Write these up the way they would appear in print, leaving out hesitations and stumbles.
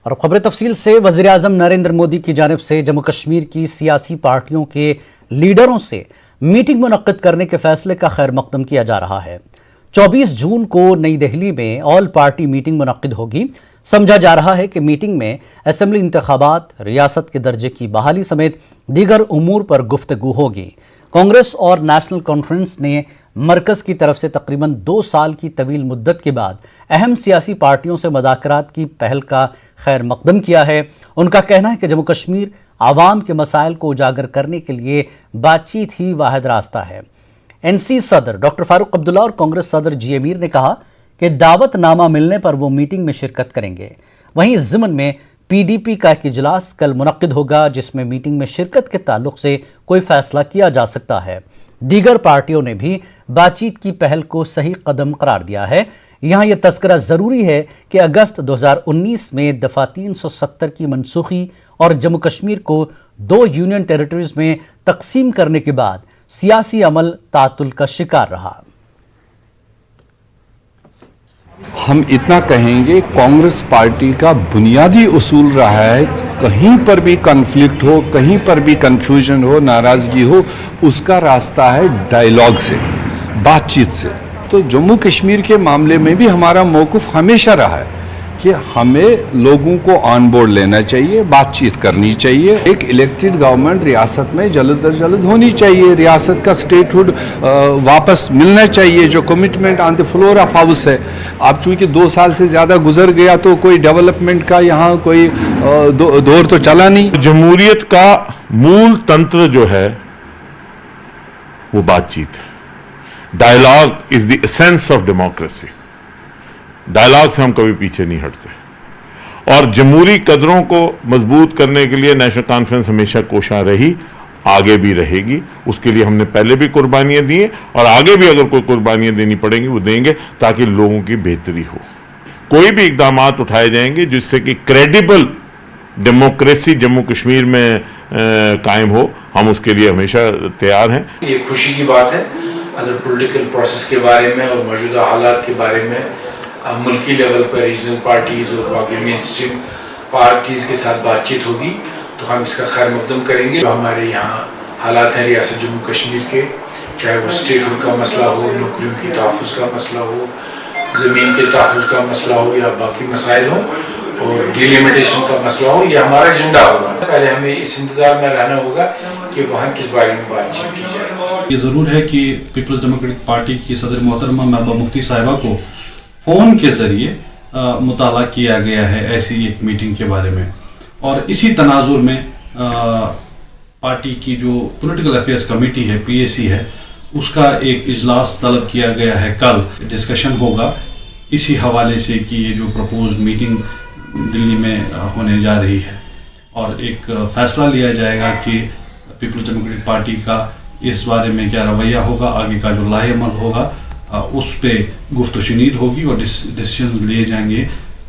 और खबर तफसील से वज़ीर आज़म नरेंद्र मोदी की जानिब से जम्मू कश्मीर की सियासी पार्टियों के लीडरों से मीटिंग मुनक्किद करने के फैसले का खैर मकदम किया जा रहा है। 24 जून को नई दिल्ली में ऑल पार्टी मीटिंग मुनक्किद होगी। समझा जा रहा है कि मीटिंग में असेंबली इंतखाबात, रियासत के दर्जे की बहाली समेत दीगर उमूर पर गुफ्तगू होगी। कांग्रेस और नेशनल कॉन्फ्रेंस ने मरकज की तरफ से तकरीबन 2 साल की तवील मुद्दत के बाद अहम सियासी पार्टियों से मुज़ाकरात की पहल का खैर मकदम किया है। उनका कहना है कि जम्मू कश्मीर आवाम के मसाइल को उजागर करने के लिए बातचीत ही वाहिद रास्ता है। एनसी सदर डॉक्टर फारूक अब्दुल्ला और कांग्रेस सदर जी अमीर ने कहा कि दावतनामा मिलने पर वो मीटिंग में शिरकत करेंगे। वहीं इस ज़िमन में पीडीपी का एक इजलास कल मुनक्किद होगा, जिसमें मीटिंग में शिरकत के ताल्लुक से कोई फैसला किया जा सकता है। दीगर पार्टियों ने भी बातचीत की पहल को सही कदम करार दिया है। यहाँ यह तस्करा जरूरी है कि अगस्त 2019 में दफा 370 की मनसूखी और जम्मू कश्मीर को 2 यूनियन टेरिटरीज में तकसीम करने के बाद सियासी अमल तातुल का शिकार रहा। हम इतना कहेंगे, कांग्रेस पार्टी का बुनियादी उसूल रहा है, कहीं पर भी कॉन्फ्लिक्ट हो, कहीं पर भी कंफ्यूजन हो, नाराजगी हो, उसका रास्ता है डायलॉग से, बातचीत से। तो जम्मू कश्मीर के मामले में भी हमारा मौक़िफ़ हमेशा रहा है कि हमें लोगों को ऑन बोर्ड लेना चाहिए, बातचीत करनी चाहिए। एक इलेक्टेड गवर्नमेंट रियासत में जल्द अज जल्द होनी चाहिए, रियासत का स्टेटहुड वापस मिलना चाहिए, जो commitment on the floor of house है। अब चूँकि 2 साल से ज़्यादा गुजर गया तो कोई डेवलपमेंट का यहाँ कोई दौर तो चला नहीं। जमहूरियत का मूल तंत्र जो है वो बातचीत है। Dialogue is the essence of democracy. Dialogue से हम कभी पीछे नहीं हटते और जमहूरी कदरों को मजबूत करने के लिए नेशनल कॉन्फ्रेंस हमेशा कोशिश रही, आगे भी रहेगी। उसके लिए हमने पहले भी कुर्बानियां दी हैं और आगे भी अगर कोई कुर्बानियां देनी पड़ेंगी वो देंगे, ताकि लोगों की बेहतरी हो। कोई भी इकदाम उठाए जाएंगे जिससे कि क्रेडिबल डेमोक्रेसी जम्मू कश्मीर में कायम हो, हम उसके लिए हमेशा तैयार हैं। ये खुशी की बात है अगर पॉलिटिकल प्रोसेस के बारे में और मौजूदा हालात के बारे में मुल्की लेवल पर रीजनल पार्टीज़ और बाकी मेन स्ट्रीम पार्टीज़ के साथ बातचीत होगी तो हम इसका खैर मकदम करेंगे। जो हमारे यहाँ हालात हैं रियासत जम्मू कश्मीर के, चाहे वो स्टेटहुड का मसला हो, नौकरियों की तहफ़्फ़ुज़ का मसला हो, ज़मीन के तहफ़्फ़ुज़ का मसला हो या बाकी मसाइल हो और डिलिमिटेशन का मसला हो, ये हमारा एजेंडा होगा। पहले हमें इस इंतज़ार में रहना होगा कि वहाँ किस बारे में बातचीत की जाए। ये ज़रूर है कि पीपल्स डेमोक्रेटिक पार्टी की सदर मोहतरमा महबूबा मुफ्ती साहिबा को फ़ोन के ज़रिए मुताला किया गया है ऐसी एक मीटिंग के बारे में, और इसी तनाजुर में पार्टी की जो पॉलिटिकल अफेयर्स कमेटी है, पीएसी है, उसका एक इजलास तलब किया गया है। कल डिस्कशन होगा इसी हवाले से कि ये जो प्रपोज्ड मीटिंग दिल्ली में होने जा रही है और एक फ़ैसला लिया जाएगा कि पीपल्स डेमोक्रेटिक पार्टी का इस बारे में क्या रवैया होगा, आगे का जो लाहेअमल होगा उस पर गुफ्तगू शुनीद होगी और डिसीजन लिए जाएंगे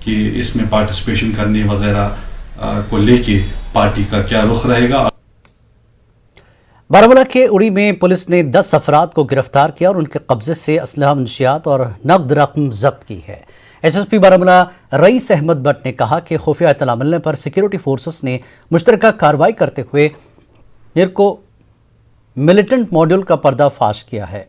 कि इसमें पार्टिसिपेशन करने वगैरह को लेके पार्टी का क्या रुख रहेगा। बारामूला के उड़ी में पुलिस ने 10 अफराद को गिरफ्तार किया और उनके कब्जे से असलहा, मंशियात और नकद रकम जब्त की है। एसएसपी बारामूला रईस अहमद बट ने कहा कि खुफिया इत्तला मिलने पर सिक्योरिटी फोर्सेस ने मुश्तरका कार्रवाई करते हुए को मिलिटेंट मॉड्यूल का पर्दाफाश किया है।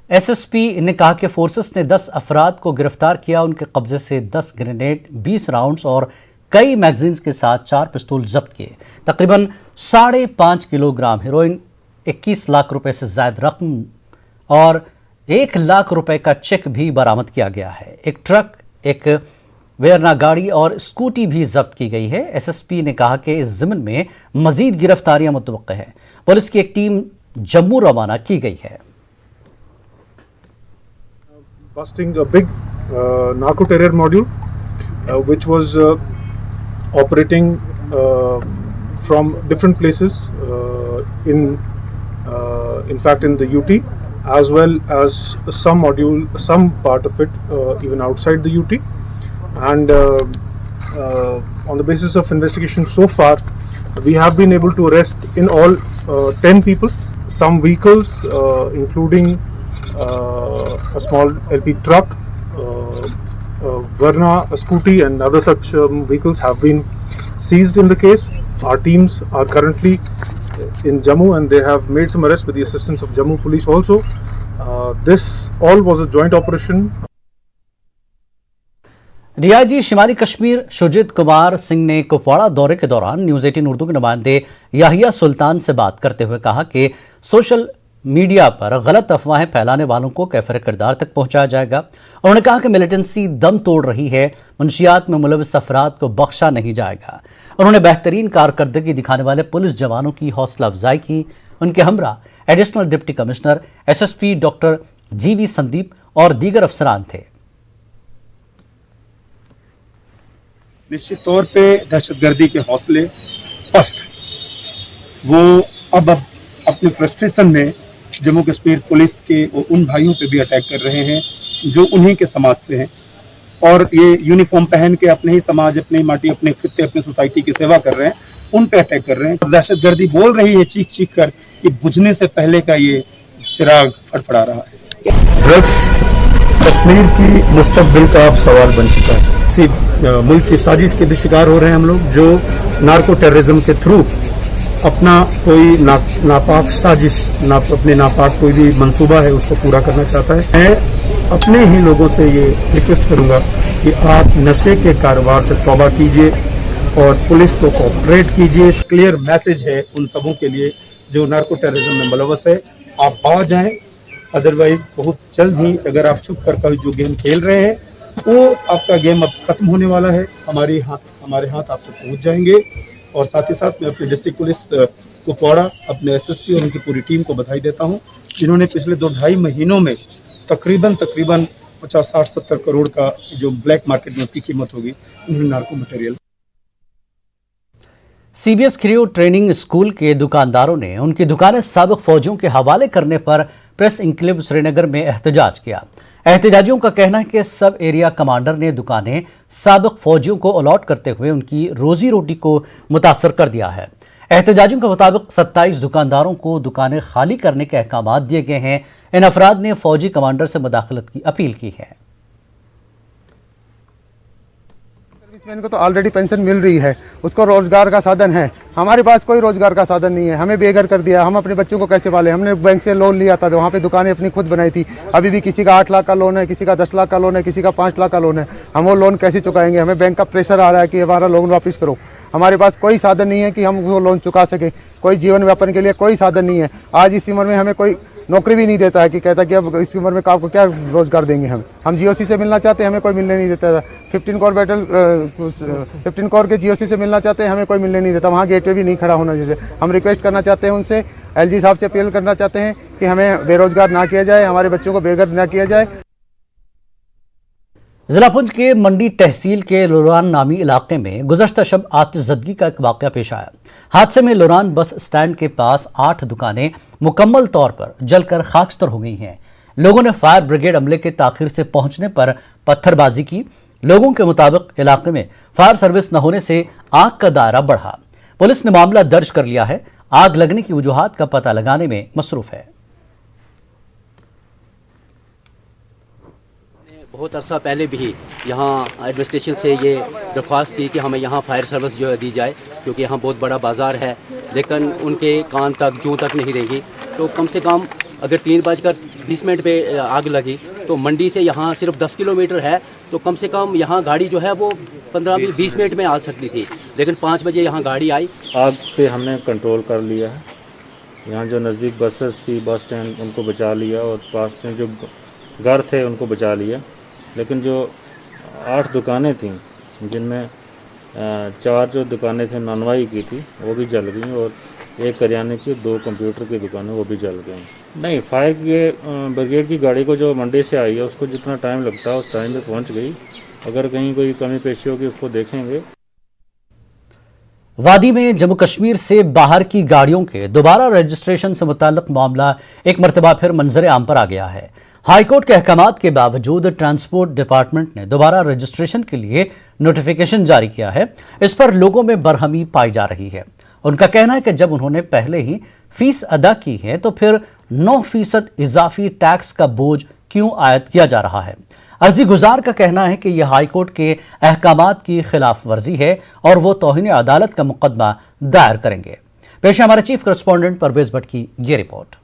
एसएसपी ने कहा कि फोर्सेस ने 10 अफराद को गिरफ्तार किया। उनके कब्जे से 10 ग्रेनेड, 20 राउंड्स और कई मैगजीन्स के साथ 4 पिस्तौल जब्त किए। तकरीबन 5.5 किलोग्राम हेरोइन, 21 लाख रुपए से ज्यादा रकम और 1 लाख रुपए का चेक भी बरामद किया गया है। एक ट्रक, एक वेरना गाड़ी और स्कूटी भी जब्त की गई है। एसएसपी ने कहा कि इस ज़िमन में मजीद गिरफ्तारियां मुतवक्किल है। पुलिस की एक टीम जम्मू रवाना की गई है। Busting a big narco terror module which was operating from different places in fact in the UT, as well as some part of it even outside the UT, and on the basis of investigation so far we have been able to arrest in all 10 people, some vehicles including a small LP truck, Verna, a scooty and other such vehicles have been seized in the case. Our teams are currently in Jammu and they have made some arrests with the assistance of Jammu police also. This all was a joint operation. DIG शिमाली कश्मीर शुजित कुमार सिंह ने कुपवाड़ा दौरे के दौरान news 18 Urdu के नुमाइंदे याहिया सुल्तान से बात करते हुए कहा कि सोशल मीडिया पर गलत अफवाहें फैलाने वालों को कैफिर किरदार तक पहुंचाया जाएगा। उन्होंने कहा कि मिलिटेंसी दम तोड़ रही है, मुंशियात में मुलविस अफराद को बख्शा नहीं जाएगा। उन्होंने बेहतरीन कारकर्दगी दिखाने वाले पुलिस जवानों की हौसला अफजाई की। उनके हमरा additional deputy commissioner SSP doctor जीवी संदीप और दीगर अफसरान थे। निश्चित तौर पे दहशतगर्दी के हौसले पस्त, वो अब अपने फ्रस्ट्रेशन में जम्मू कश्मीर पुलिस के उन भाइयों पे भी अटैक कर रहे हैं जो उन्हीं के समाज से हैं और ये यूनिफॉर्म पहन के अपने ही समाज, अपनी माटी, अपने खित्ते, अपने सोसाइटी की सेवा कर रहे हैं, उन पे अटैक कर रहे हैं। दहशतगर्दी बोल रही है चीख चीख कर कि बुझने से पहले का ये चिराग फड़फड़ा रहा है। ड्रग्स कश्मीर की मुस्तकबिल का अब सवाल बन चुका है। मुल्क की साजिश के भी शिकार हो रहे हैं हम लोग, जो नार्को टेररिज्म के थ्रू अपना कोई नापाक साजिश, अपने नापाक कोई भी मंसूबा है उसको पूरा करना चाहता है। मैं अपने ही लोगों से ये रिक्वेस्ट करूंगा कि आप नशे के कारोबार से तौबा कीजिए और पुलिस को कोऑपरेट कीजिए। क्लियर मैसेज है उन सबों के लिए जो नार्को टेररिज्म में मुलव्वस है, आप आ जाएं, अदरवाइज बहुत जल्द ही अगर आप छुप कर जो गेम खेल रहे हैं वो आपका गेम अब खत्म होने वाला है। हमारे हाथ आप तक पहुंच जाएंगे। और साथ ही साथ मैं अपने डिस्ट्रिक्ट पुलिस कुपवाड़ा, अपने एसएसपी और उनकी पूरी टीम को बधाई देता हूं, जिन्होंने पिछले 2-2.5 महीनों में तकरीबन 50, 60, 70 करोड़ का जो ब्लैक मार्केट में उसकी कीमत होगी, उन्होंने नार्को मटेरियल। सीबीएस खिरियो ट्रेनिंग स्कूल के दुकानदारों ने उनकी दुकानें साबिक फौजियों के हवाले करने पर प्रेस इंक्लेव श्रीनगर में एहतजाज किया। एहतजाजियों का कहना है कि सब एरिया कमांडर ने दुकानें साबिक फौजियों को अलॉट करते हुए उनकी रोजी रोटी को मुतासर कर दिया है। एहतजाजियों के मुताबिक 27 दुकानदारों को दुकानें खाली करने के अहकाम दिए गए हैं। इन अफराद ने फौजी कमांडर से मुदाखलत की अपील की है। सर्विसमैन को तो ऑलरेडी पेंशन मिल रही है, उसको रोजगार का साधन है। हमारे पास कोई रोजगार का साधन नहीं है, हमें बेघर कर दिया। हम अपने बच्चों को कैसे पाले? हमने बैंक से लोन लिया था, वहाँ पे दुकानें अपनी खुद बनाई थी। अभी भी किसी का 8 लाख का लोन है, किसी का 10 लाख का लोन है, किसी का 5 लाख का लोन है। हम वो लोन कैसे चुकाएंगे? हमें बैंक का प्रेशर आ रहा है कि हमारा लोन वापस करो। हमारे पास कोई साधन नहीं है कि हम वो लोन चुका सकें। कोई जीवन यापन के लिए कोई साधन नहीं है। आज इस उम्र में हमें कोई नौकरी भी नहीं देता है कि कहता कि अब इस उम्र में आपको क्या रोजगार देंगे। हम जीओसी से मिलना चाहते हैं, हमें कोई मिलने नहीं देता था। 15 कोर के जीओसी से मिलना चाहते हैं, हमें कोई मिलने नहीं देता। वहाँ गेट पे भी नहीं खड़ा होना। जैसे हम रिक्वेस्ट करना चाहते हैं उनसे, एलजी साहब से अपील करना चाहते हैं कि हमें बेरोजगार ना किया जाए, हमारे बच्चों को बेघर ना किया जाए। जिला पुंछ के मंडी तहसील के लोरान नामी इलाके में गुज़श्ता शब आतिशज़दगी का एक वाक़या पेश आया। हादसे में लोरान बस स्टैंड के पास 8 दुकानें मुकम्मल तौर पर जलकर खाकस्तर हो गई हैं। लोगों ने फायर ब्रिगेड अमले के ताखिर से पहुंचने पर पत्थरबाजी की। लोगों के मुताबिक इलाके में फायर सर्विस न होने से आग का दायरा बढ़ा। पुलिस ने मामला दर्ज कर लिया है। आग लगने की वजूहात का पता लगाने में मसरूफ है। बहुत अर्सा पहले भी यहाँ एडमिनिस्ट्रेशन से ये दरख्वास्त की कि हमें यहाँ फायर सर्विस जो है दी जाए, क्योंकि यहाँ बहुत बड़ा बाज़ार है, लेकिन उनके कान तक जूं तक नहीं देंगी। तो कम से कम अगर 3:20 पे आग लगी तो मंडी से यहाँ सिर्फ 10 किलोमीटर है, तो कम से कम यहाँ गाड़ी जो है वो 15-20 मिनट में आ सकती थी, लेकिन 5 बजे यहाँ गाड़ी आई। आग पे हमने कंट्रोल कर लिया है। यहाँ जो नज़दीक बसेस थी, बस स्टैंड, उनको बचा लिया और पास में जो घर थे उनको बचा लिया। लेकिन जो 8 दुकानें थीं, जिनमें 4 जो दुकानें थे नॉनवाई की थी वो भी जल गई और 1 करियाने की, 2 कंप्यूटर की दुकानें वो भी जल गई। नहीं, फायर ब्रिगेड की गाड़ी को जो मंडी से आई है उसको जितना टाइम लगता है उस टाइम पे पहुंच गई। अगर कहीं कोई कमी पेशी होगी उसको देखेंगे। वादी में जम्मू कश्मीर से बाहर की गाड़ियों के दोबारा रजिस्ट्रेशन से मुताल्लिक मामला एक मरतबा फिर मंजर आम पर आ गया है। हाईकोर्ट के अहकामात के बावजूद ट्रांसपोर्ट डिपार्टमेंट ने दोबारा रजिस्ट्रेशन के लिए नोटिफिकेशन जारी किया है। इस पर लोगों में बरहमी पाई जा रही है। उनका कहना है कि जब उन्होंने पहले ही फीस अदा की है तो फिर 9% इजाफी टैक्स का बोझ क्यों आयद किया जा रहा है। अर्जी गुजार का कहना है कि यह हाईकोर्ट के अहकामात की खिलाफ वर्जी है और वो तौहीन अदालत का मुकदमा दायर करेंगे। पेश है हमारे चीफ करस्पॉन्डेंट परवेज भट्ट की ये रिपोर्ट।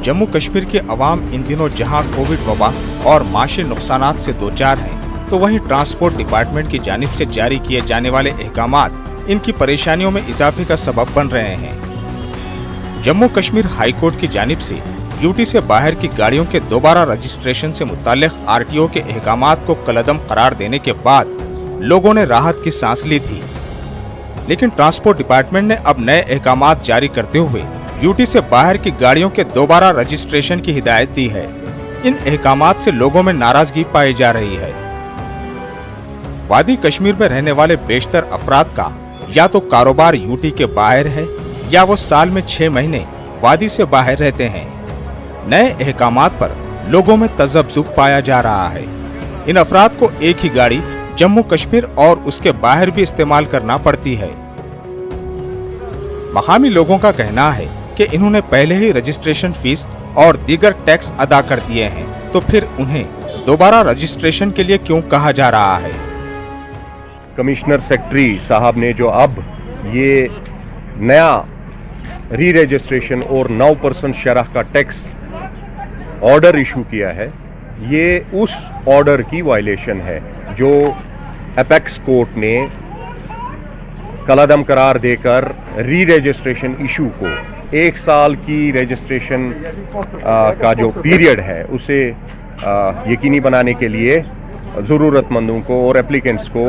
जम्मू कश्मीर के अवाम इन दिनों जहां कोविड वबा और माशी नुकसानात से दोचार हैं, तो वहीं ट्रांसपोर्ट डिपार्टमेंट की जानिब से जारी किए जाने वाले अहकामात इनकी परेशानियों में इजाफे का सबब बन रहे हैं। जम्मू कश्मीर हाई कोर्ट की जानिब से ड्यूटी से बाहर की गाड़ियों के दोबारा रजिस्ट्रेशन से मुताल्लिक RTO के अहकामात को कलअदम करार देने के बाद लोगों ने राहत की सांस ली थी, लेकिन ट्रांसपोर्ट डिपार्टमेंट ने अब नए अहकामात जारी करते हुए ड्यूटी से बाहर की गाड़ियों के दोबारा रजिस्ट्रेशन की हिदायत दी है। इन अहकामात से लोगों में नाराजगी पाई जा रही है। वादी कश्मीर में रहने वाले बेशतर अफराद का या तो कारोबार यूटी के बाहर है या वो साल में 6 महीने वादी से बाहर रहते हैं। नए अहकामात पर लोगों में तजब्जुब पाया जा रहा है। इन अफराद को एक ही गाड़ी जम्मू कश्मीर और उसके बाहर भी इस्तेमाल करना पड़ती है। मकामी लोगों का कहना है कि इन्होंने पहले ही रजिस्ट्रेशन फीस और दीगर टैक्स अदा कर दिए हैं, तो फिर उन्हें दोबारा रजिस्ट्रेशन के लिए क्यों कहा जा रहा है। कमिश्नर सेक्रेटरी साहब ने जो अब ये नया री रजिस्ट्रेशन और 9% शरह का टैक्स ऑर्डर इशू किया है, ये उस ऑर्डर की वायलेशन है जो एपेक्स कोर्ट ने कलअदम करार देकर री रजिस्ट्रेशन इशू को 1 साल की रजिस्ट्रेशन का जो पीरियड है उसे यकीनी बनाने के लिए ज़रूरतमंदों को और एप्लीकेंट्स को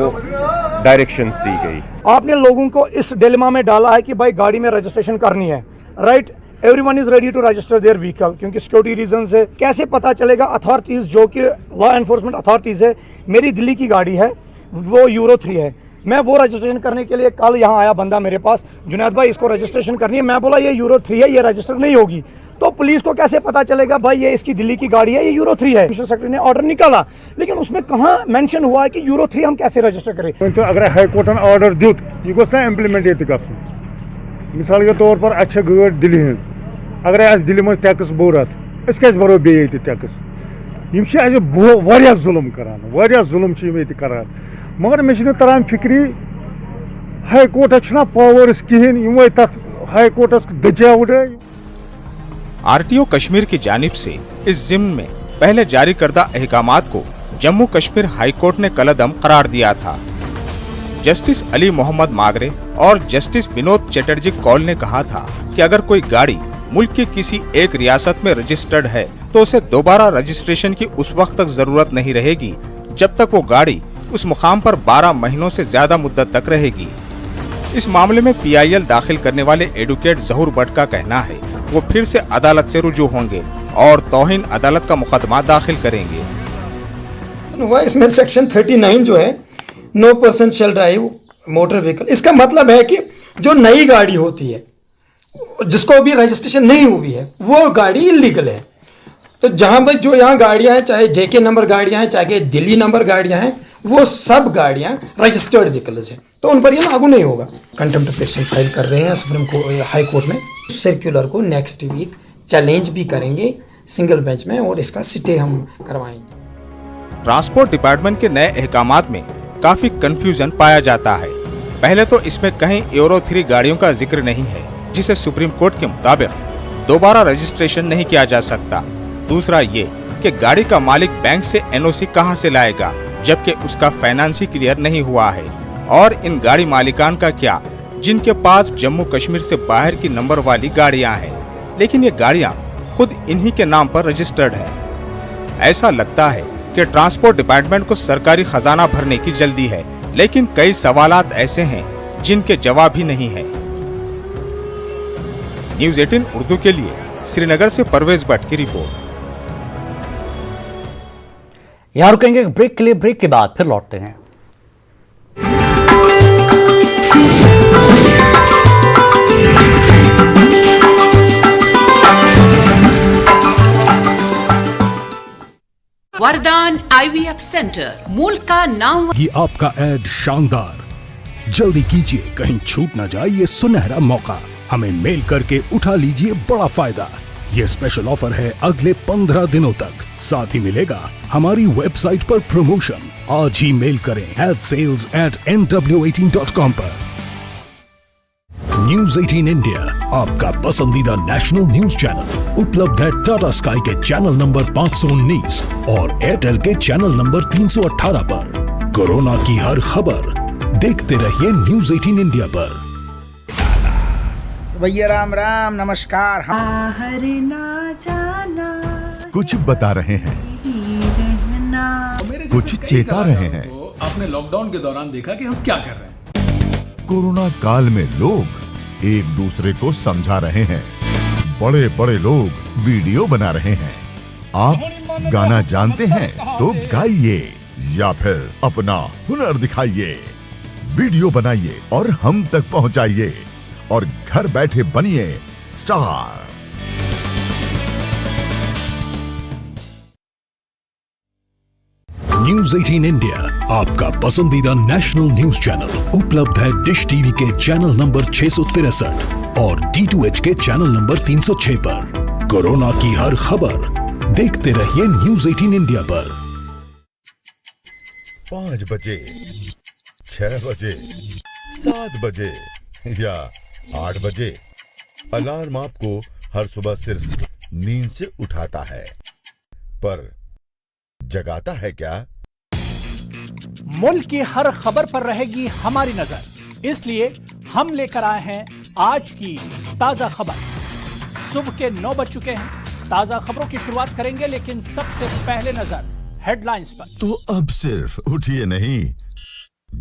डायरेक्शंस दी गई। आपने लोगों को इस डिलेमा में डाला है कि भाई गाड़ी में रजिस्ट्रेशन करनी है, right? Everyone is ready to register their vehicle, क्योंकि सिक्योरिटी रीजन से कैसे पता चलेगा अथॉरिटीज जो कि लॉ एनफोर्समेंट अथॉरिटीज है, मेरी दिल्ली की गाड़ी है वो यूरो 3 है, मैं वो रजिस्ट्रेशन करने के लिए कल यहाँ आया बंदा मेरे पास, जुनैद भाई इसको रजिस्ट्रेशन करनी है, मैं बोला ये यूरो 3 है, ये रजिस्टर नहीं होगी, तो पुलिस को कैसे पता चलेगा भाई ये इसकी दिल्ली की गाड़ी है, ये यूरो 3 है। मिनिस्टर सेक्रेटरी ने ऑर्डर निकाला, लेकिन उसमें कहाँ मेंशन हुआ है कि यूरो 3 हम कैसे रजिस्टर करें। तो अगर हाई कोर्टन ऑर्डर दित यह गोस ना इम्प्लीमेंट ये मिसाल के तौर पर अच्छा गाड़ दिल्ली हज, अगर अस दिल्ली में टैक्स बोरत अस कैसे भरो बे टैक्स, यह जुल्म करान जुल्म करान, मगर मे तरान फिक्री हाई कोर्टस पावर्स कहें हाई कोर्टस दजावट। RTO कश्मीर की जानिब से इस जिम्न में पहले जारी करदा अहकामात को जम्मू कश्मीर हाई कोर्ट ने कलअदम करार दिया था। जस्टिस अली मोहम्मद मागरे और जस्टिस विनोद चटर्जी कौल ने कहा था कि अगर कोई गाड़ी मुल्क की किसी एक रियासत में रजिस्टर्ड है तो उसे दोबारा रजिस्ट्रेशन की उस वक्त तक जरूरत नहीं रहेगी जब तक वो गाड़ी उस मुकाम पर 12 महीनों से ज्यादा मुद्दत तक रहेगी। इस मामले में PIL दाखिल करने वाले एडवोकेट जहूर भट्ट का कहना है वो फिर से अदालत से रुजू होंगे और तौहीन अदालत का मुकदमा दाखिल करेंगे। इसमें सेक्शन 39 जो है 9% शेल ड्राइव मोटर व्हीकल, इसका मतलब है कि जो नई गाड़ी होती है जिसको अभी रजिस्ट्रेशन नहीं हुई है वो गाड़ी इलीगल है। तो जहाँ पर जो यहाँ गाड़ियाँ हैं, चाहे JK नंबर गाड़ियाँ हैं चाहे दिल्ली नंबर गाड़ियाँ हैं, वो सब गाड़ियाँ रजिस्टर्ड व्हीकल्स हैं, तो उन पर ये लागू नहीं होगा। कंटेम्प्ट पिटीशन फाइल कर रहे हैं सुप्रीम हाई कोर्ट में। सर्कुलर को नेक्स्ट वीक चैलेंज भी करेंगे सिंगल बेंच में और इसका स्टे हम करवाएंगे। ट्रांसपोर्ट डिपार्टमेंट के नए अहकामात में काफी कंफ्यूजन पाया जाता है। पहले तो इसमें कहीं यूरो 3 गाड़ियों का जिक्र नहीं है जिसे सुप्रीम कोर्ट के मुताबिक दोबारा रजिस्ट्रेशन नहीं किया जा सकता। दूसरा ये कि गाड़ी का मालिक बैंक से NOC कहां से लाएगा जबकि उसका फाइनेंस ही क्लियर नहीं हुआ है। और इन गाड़ी मालिकान का क्या जिनके पास जम्मू कश्मीर से बाहर की नंबर वाली गाड़ियां हैं, लेकिन ये गाड़ियां खुद इन्हीं के नाम पर रजिस्टर्ड है। ऐसा लगता है कि ट्रांसपोर्ट डिपार्टमेंट को सरकारी खजाना भरने की जल्दी है, लेकिन कई सवालात ऐसे हैं जिनके जवाब ही नहीं है। न्यूज़ 18 उर्दू के लिए श्रीनगर से परवेज भट्ट की रिपोर्ट। यहां रुकेंगे ब्रेक के लिए, ब्रेक के बाद फिर लौटते हैं। वरदान IVF सेंटर, मूल का नाम। ये आपका एड शानदार, जल्दी कीजिए कहीं छूट ना जाए ये सुनहरा मौका। हमें मेल करके उठा लीजिए बड़ा फायदा। ये स्पेशल ऑफर है अगले 15 दिनों तक। साथ ही मिलेगा हमारी वेबसाइट पर प्रमोशन। आज ही मेल करें sales@nw18.com पर। न्यूज 18 इंडिया आपका पसंदीदा नेशनल न्यूज चैनल उपलब्ध है टाटा स्काई के चैनल नंबर 519 और एयरटेल के चैनल नंबर 318 पर। कोरोना की हर खबर देखते रहिए न्यूज 18 इंडिया पर। भैया राम राम नमस्कार। कुछ बता रहे हैं, कुछ चेता रहे हैं। आपने लॉकडाउन के दौरान देखा कि हम क्या कर रहे हैं। कोरोना काल में लोग एक दूसरे को समझा रहे हैं। बड़े बड़े लोग वीडियो बना रहे हैं। आप गाना जानते हैं तो गाइए या फिर अपना हुनर दिखाइए। वीडियो बनाइए और हम तक पहुंचाइए और घर बैठे बनिए स्टार। न्यूज 18 इंडिया आपका पसंदीदा नेशनल न्यूज चैनल उपलब्ध है डिश टीवी के चैनल नंबर 663 और D2H के चैनल नंबर 306 पर। कोरोना की हर खबर देखते रहिए न्यूज 18 इंडिया पर। 5 बजे, 6 बजे, 7 बजे या 8 बजे अलार्म आपको हर सुबह सिर्फ नींद से उठाता है, पर जगाता है क्या? मुल्क की हर खबर पर रहेगी हमारी नजर, इसलिए हम लेकर आए हैं आज की ताजा खबर। सुबह के 9 बज चुके हैं। ताजा खबरों की शुरुआत करेंगे, लेकिन सबसे पहले नजर हेडलाइंस पर। तो अब सिर्फ उठिए नहीं,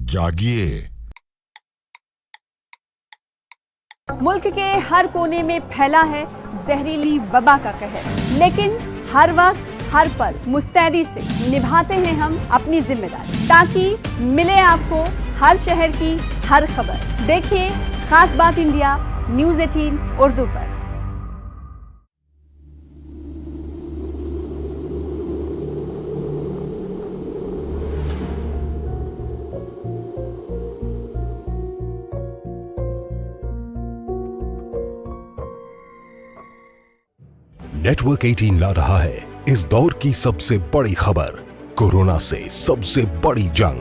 जागिए। मुल्क के हर कोने में फैला है जहरीली वबा का कहर, लेकिन हर वक्त हर पल मुस्तैदी से निभाते हैं हम अपनी जिम्मेदारी, ताकि मिले आपको हर शहर की हर खबर। देखिए खास बात इंडिया न्यूज 18 उर्दू पर। नेटवर्क 18 ला रहा है इस दौर की सबसे बड़ी खबर, कोरोना से सबसे बड़ी जंग।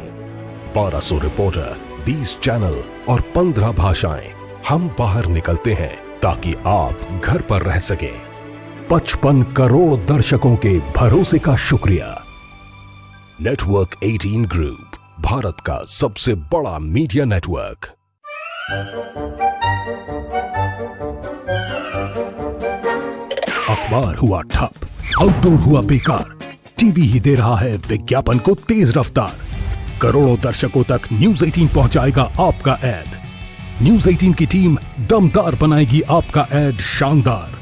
1200 रिपोर्टर, 20 चैनल और 15 भाषाएं। हम बाहर निकलते हैं ताकि आप घर पर रह सकें। 55 करोड़ दर्शकों के भरोसे का शुक्रिया। नेटवर्क 18 ग्रुप, भारत का सबसे बड़ा मीडिया नेटवर्क। अखबार हुआ ठप, आउटडोर हुआ बेकार, टीवी ही दे रहा है विज्ञापन को तेज रफ्तार। करोड़ों दर्शकों तक न्यूज 18 पहुंचाएगा आपका ऐड। न्यूज 18 की टीम दमदार बनाएगी आपका ऐड शानदार।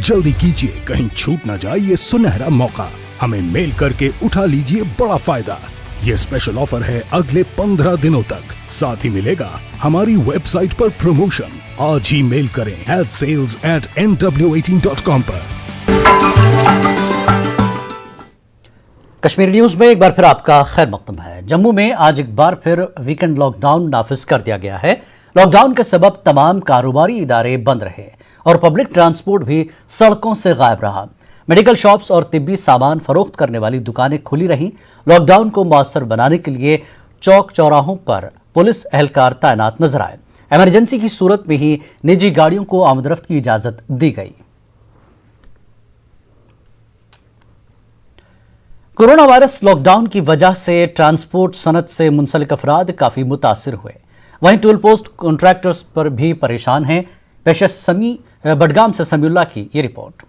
जल्दी कीजिए, कहीं छूट ना जाए ये सुनहरा मौका। हमें मेल करके उठा लीजिए बड़ा फायदा। ये स्पेशल ऑफर है अगले 15 दिनों तक। साथ ही मिलेगा हमारी वेबसाइट पर प्रमोशन। आज ही मेल करें sales@nw18.com पर। कश्मीर न्यूज में एक बार फिर आपका खैर मकदम है। जम्मू में आज एक बार फिर वीकेंड लॉकडाउन नाफिज कर दिया गया है। लॉकडाउन के सबब तमाम कारोबारी इदारे बंद रहे और पब्लिक ट्रांसपोर्ट भी सड़कों से गायब रहा। मेडिकल शॉप्स और तिब्बी सामान फरोख्त करने वाली दुकानें खुली रहीं। लॉकडाउन को मौसर बनाने के लिए चौक चौराहों पर पुलिस एहलकार तैनात नजर आए। इमरजेंसी की सूरत में ही निजी गाड़ियों को आमदरफ्त की इजाजत दी गई। कोरोना वायरस लॉकडाउन की वजह से ट्रांसपोर्ट सनत से मुंसलिक अफराद काफी मुतासिर हुए। वहीं टोल पोस्ट कॉन्ट्रैक्टर्स पर भी परेशान हैं। पेश समी बडगाम से समीउल्लाह की ये रिपोर्ट।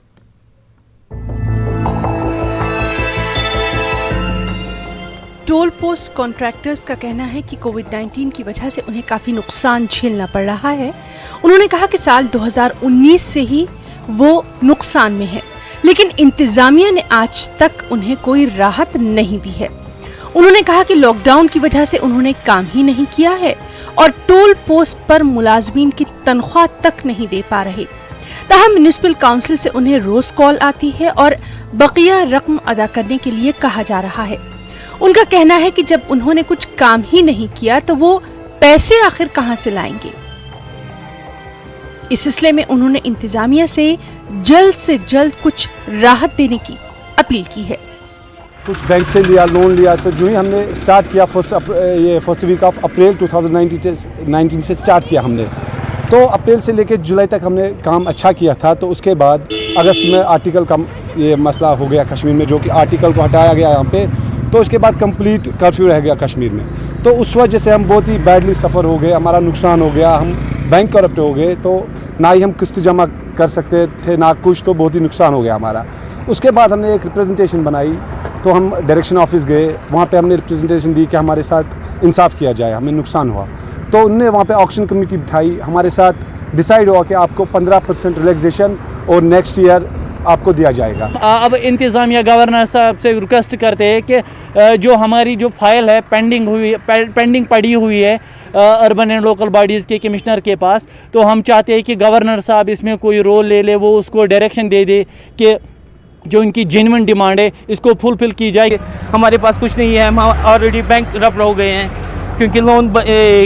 टोल पोस्ट कॉन्ट्रैक्टर्स का कहना है कि कोविड-19 की वजह से उन्हें काफी नुकसान झेलना पड़ रहा है। उन्होंने कहा कि साल 2019 से ही वो नुकसान में है, लेकिन इंतजामिया ने आज तक उन्हें कोई राहत नहीं दी है। उन्होंने कहा कि लॉकडाउन की वजह से उन्होंने काम ही नहीं किया है और टोल पोस्ट पर मुलाजमीन की तनख्वाह तक नहीं दे पा रहे। ताहम म्युनिसिपल काउंसिल से उन्हें रोज कॉल आती है और बकिया रकम अदा करने के लिए कहा जा रहा है। उनका कहना है कि जब उन्होंने कुछ काम ही नहीं किया तो वो पैसे आखिर कहां से लाएंगे। इस सिलसिले में उन्होंने इंतजामिया से जल्द कुछ राहत देने की अपील की है। कुछ बैंक से लिया, लोन लिया, तो जो ही हमने स्टार्ट किया फर्स्ट वीक ऑफ अप्रैल 2019 से स्टार्ट किया हमने, तो अप्रैल से लेकर जुलाई तक हमने काम अच्छा किया था। तो उसके बाद अगस्त में आर्टिकल का ये मसला हो गया कश्मीर में, जो कि आर्टिकल को हटाया गया यहाँ पे, तो उसके बाद कंप्लीट कर्फ्यू रह गया कश्मीर में। तो उस वजह से हम बहुत ही बैडली सफ़र हो गए, हमारा नुकसान हो गया, हम बैंक करप्ट हो गए, तो ना ही हम किस्त जमा कर सकते थे ना कुछ, तो बहुत ही नुकसान हो गया हमारा। उसके बाद हमने एक रिप्रेजेंटेशन बनाई, तो हम डायरेक्शन ऑफिस गए, वहाँ पे हमने रिप्रेजेंटेशन दी कि हमारे साथ इंसाफ किया जाए, हमें नुकसान हुआ। तो उनने वहाँ पे ऑक्शन कमेटी बिठाई, हमारे साथ डिसाइड हुआ कि आपको 15% रिलैक्सेशन और नेक्स्ट ईयर आपको दिया जाएगा। अब इंतज़ामिया गवर्नर साहब से रिक्वेस्ट करते हैं कि जो हमारी जो फाइल है पेंडिंग पड़ी हुई है अर्बन एंड लोकल बॉडीज़ के कमिश्नर के पास, तो हम चाहते हैं कि गवर्नर साहब इसमें कोई रोल ले ले, वो उसको डायरेक्शन दे दे कि जो इनकी जेन्युइन डिमांड है इसको फुलफिल की जाए। हमारे पास कुछ नहीं है, हम ऑलरेडी बैंकरप्ट हो गए हैं, क्योंकि लोन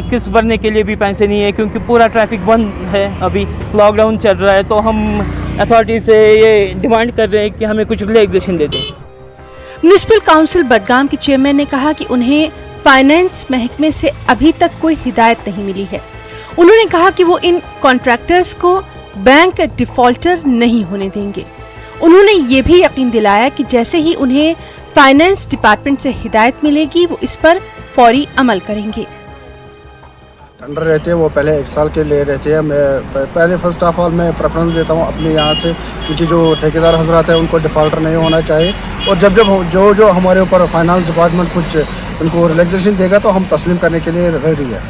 किस्त भरने के लिए भी पैसे नहीं है, क्योंकि पूरा ट्रैफिक बंद है, अभी लॉकडाउन चल रहा है। तो हम अथॉरिटी से ये डिमांड कर रहे हैं कि हमें कुछ रिलैक्सेशन दे दें। म्युनिसिपल काउंसिल बडगाम के चेयरमैन ने कहा कि उन्हें फाइनेंस महकमे से अभी तक कोई हिदायत नहीं मिली है। उन्होंने कहा कि वो इन कॉन्ट्रैक्टर्स को बैंक डिफॉल्टर नहीं होने देंगे। उन्होंने ये भी यकीन दिलाया कि जैसे ही उन्हें फाइनेंस डिपार्टमेंट से हिदायत मिलेगी वो इस पर फौरी अमल करेंगे। टेंडर रहते हैं वो पहले 1 साल के लिए रहते हैं। मैं पहले फर्स्ट ऑफ ऑल मैं प्रेफरेंस देता हूँ अपने यहाँ से, क्योंकि जो ठेकेदार हजरात है उनको डिफॉल्टर नहीं होना चाहिए। और जब जो हमारे ऊपर फाइनेंस डिपार्टमेंट कुछ उनको रिलैक्सेशन देगा तो हम तस्लीम करने के लिए रेडी है।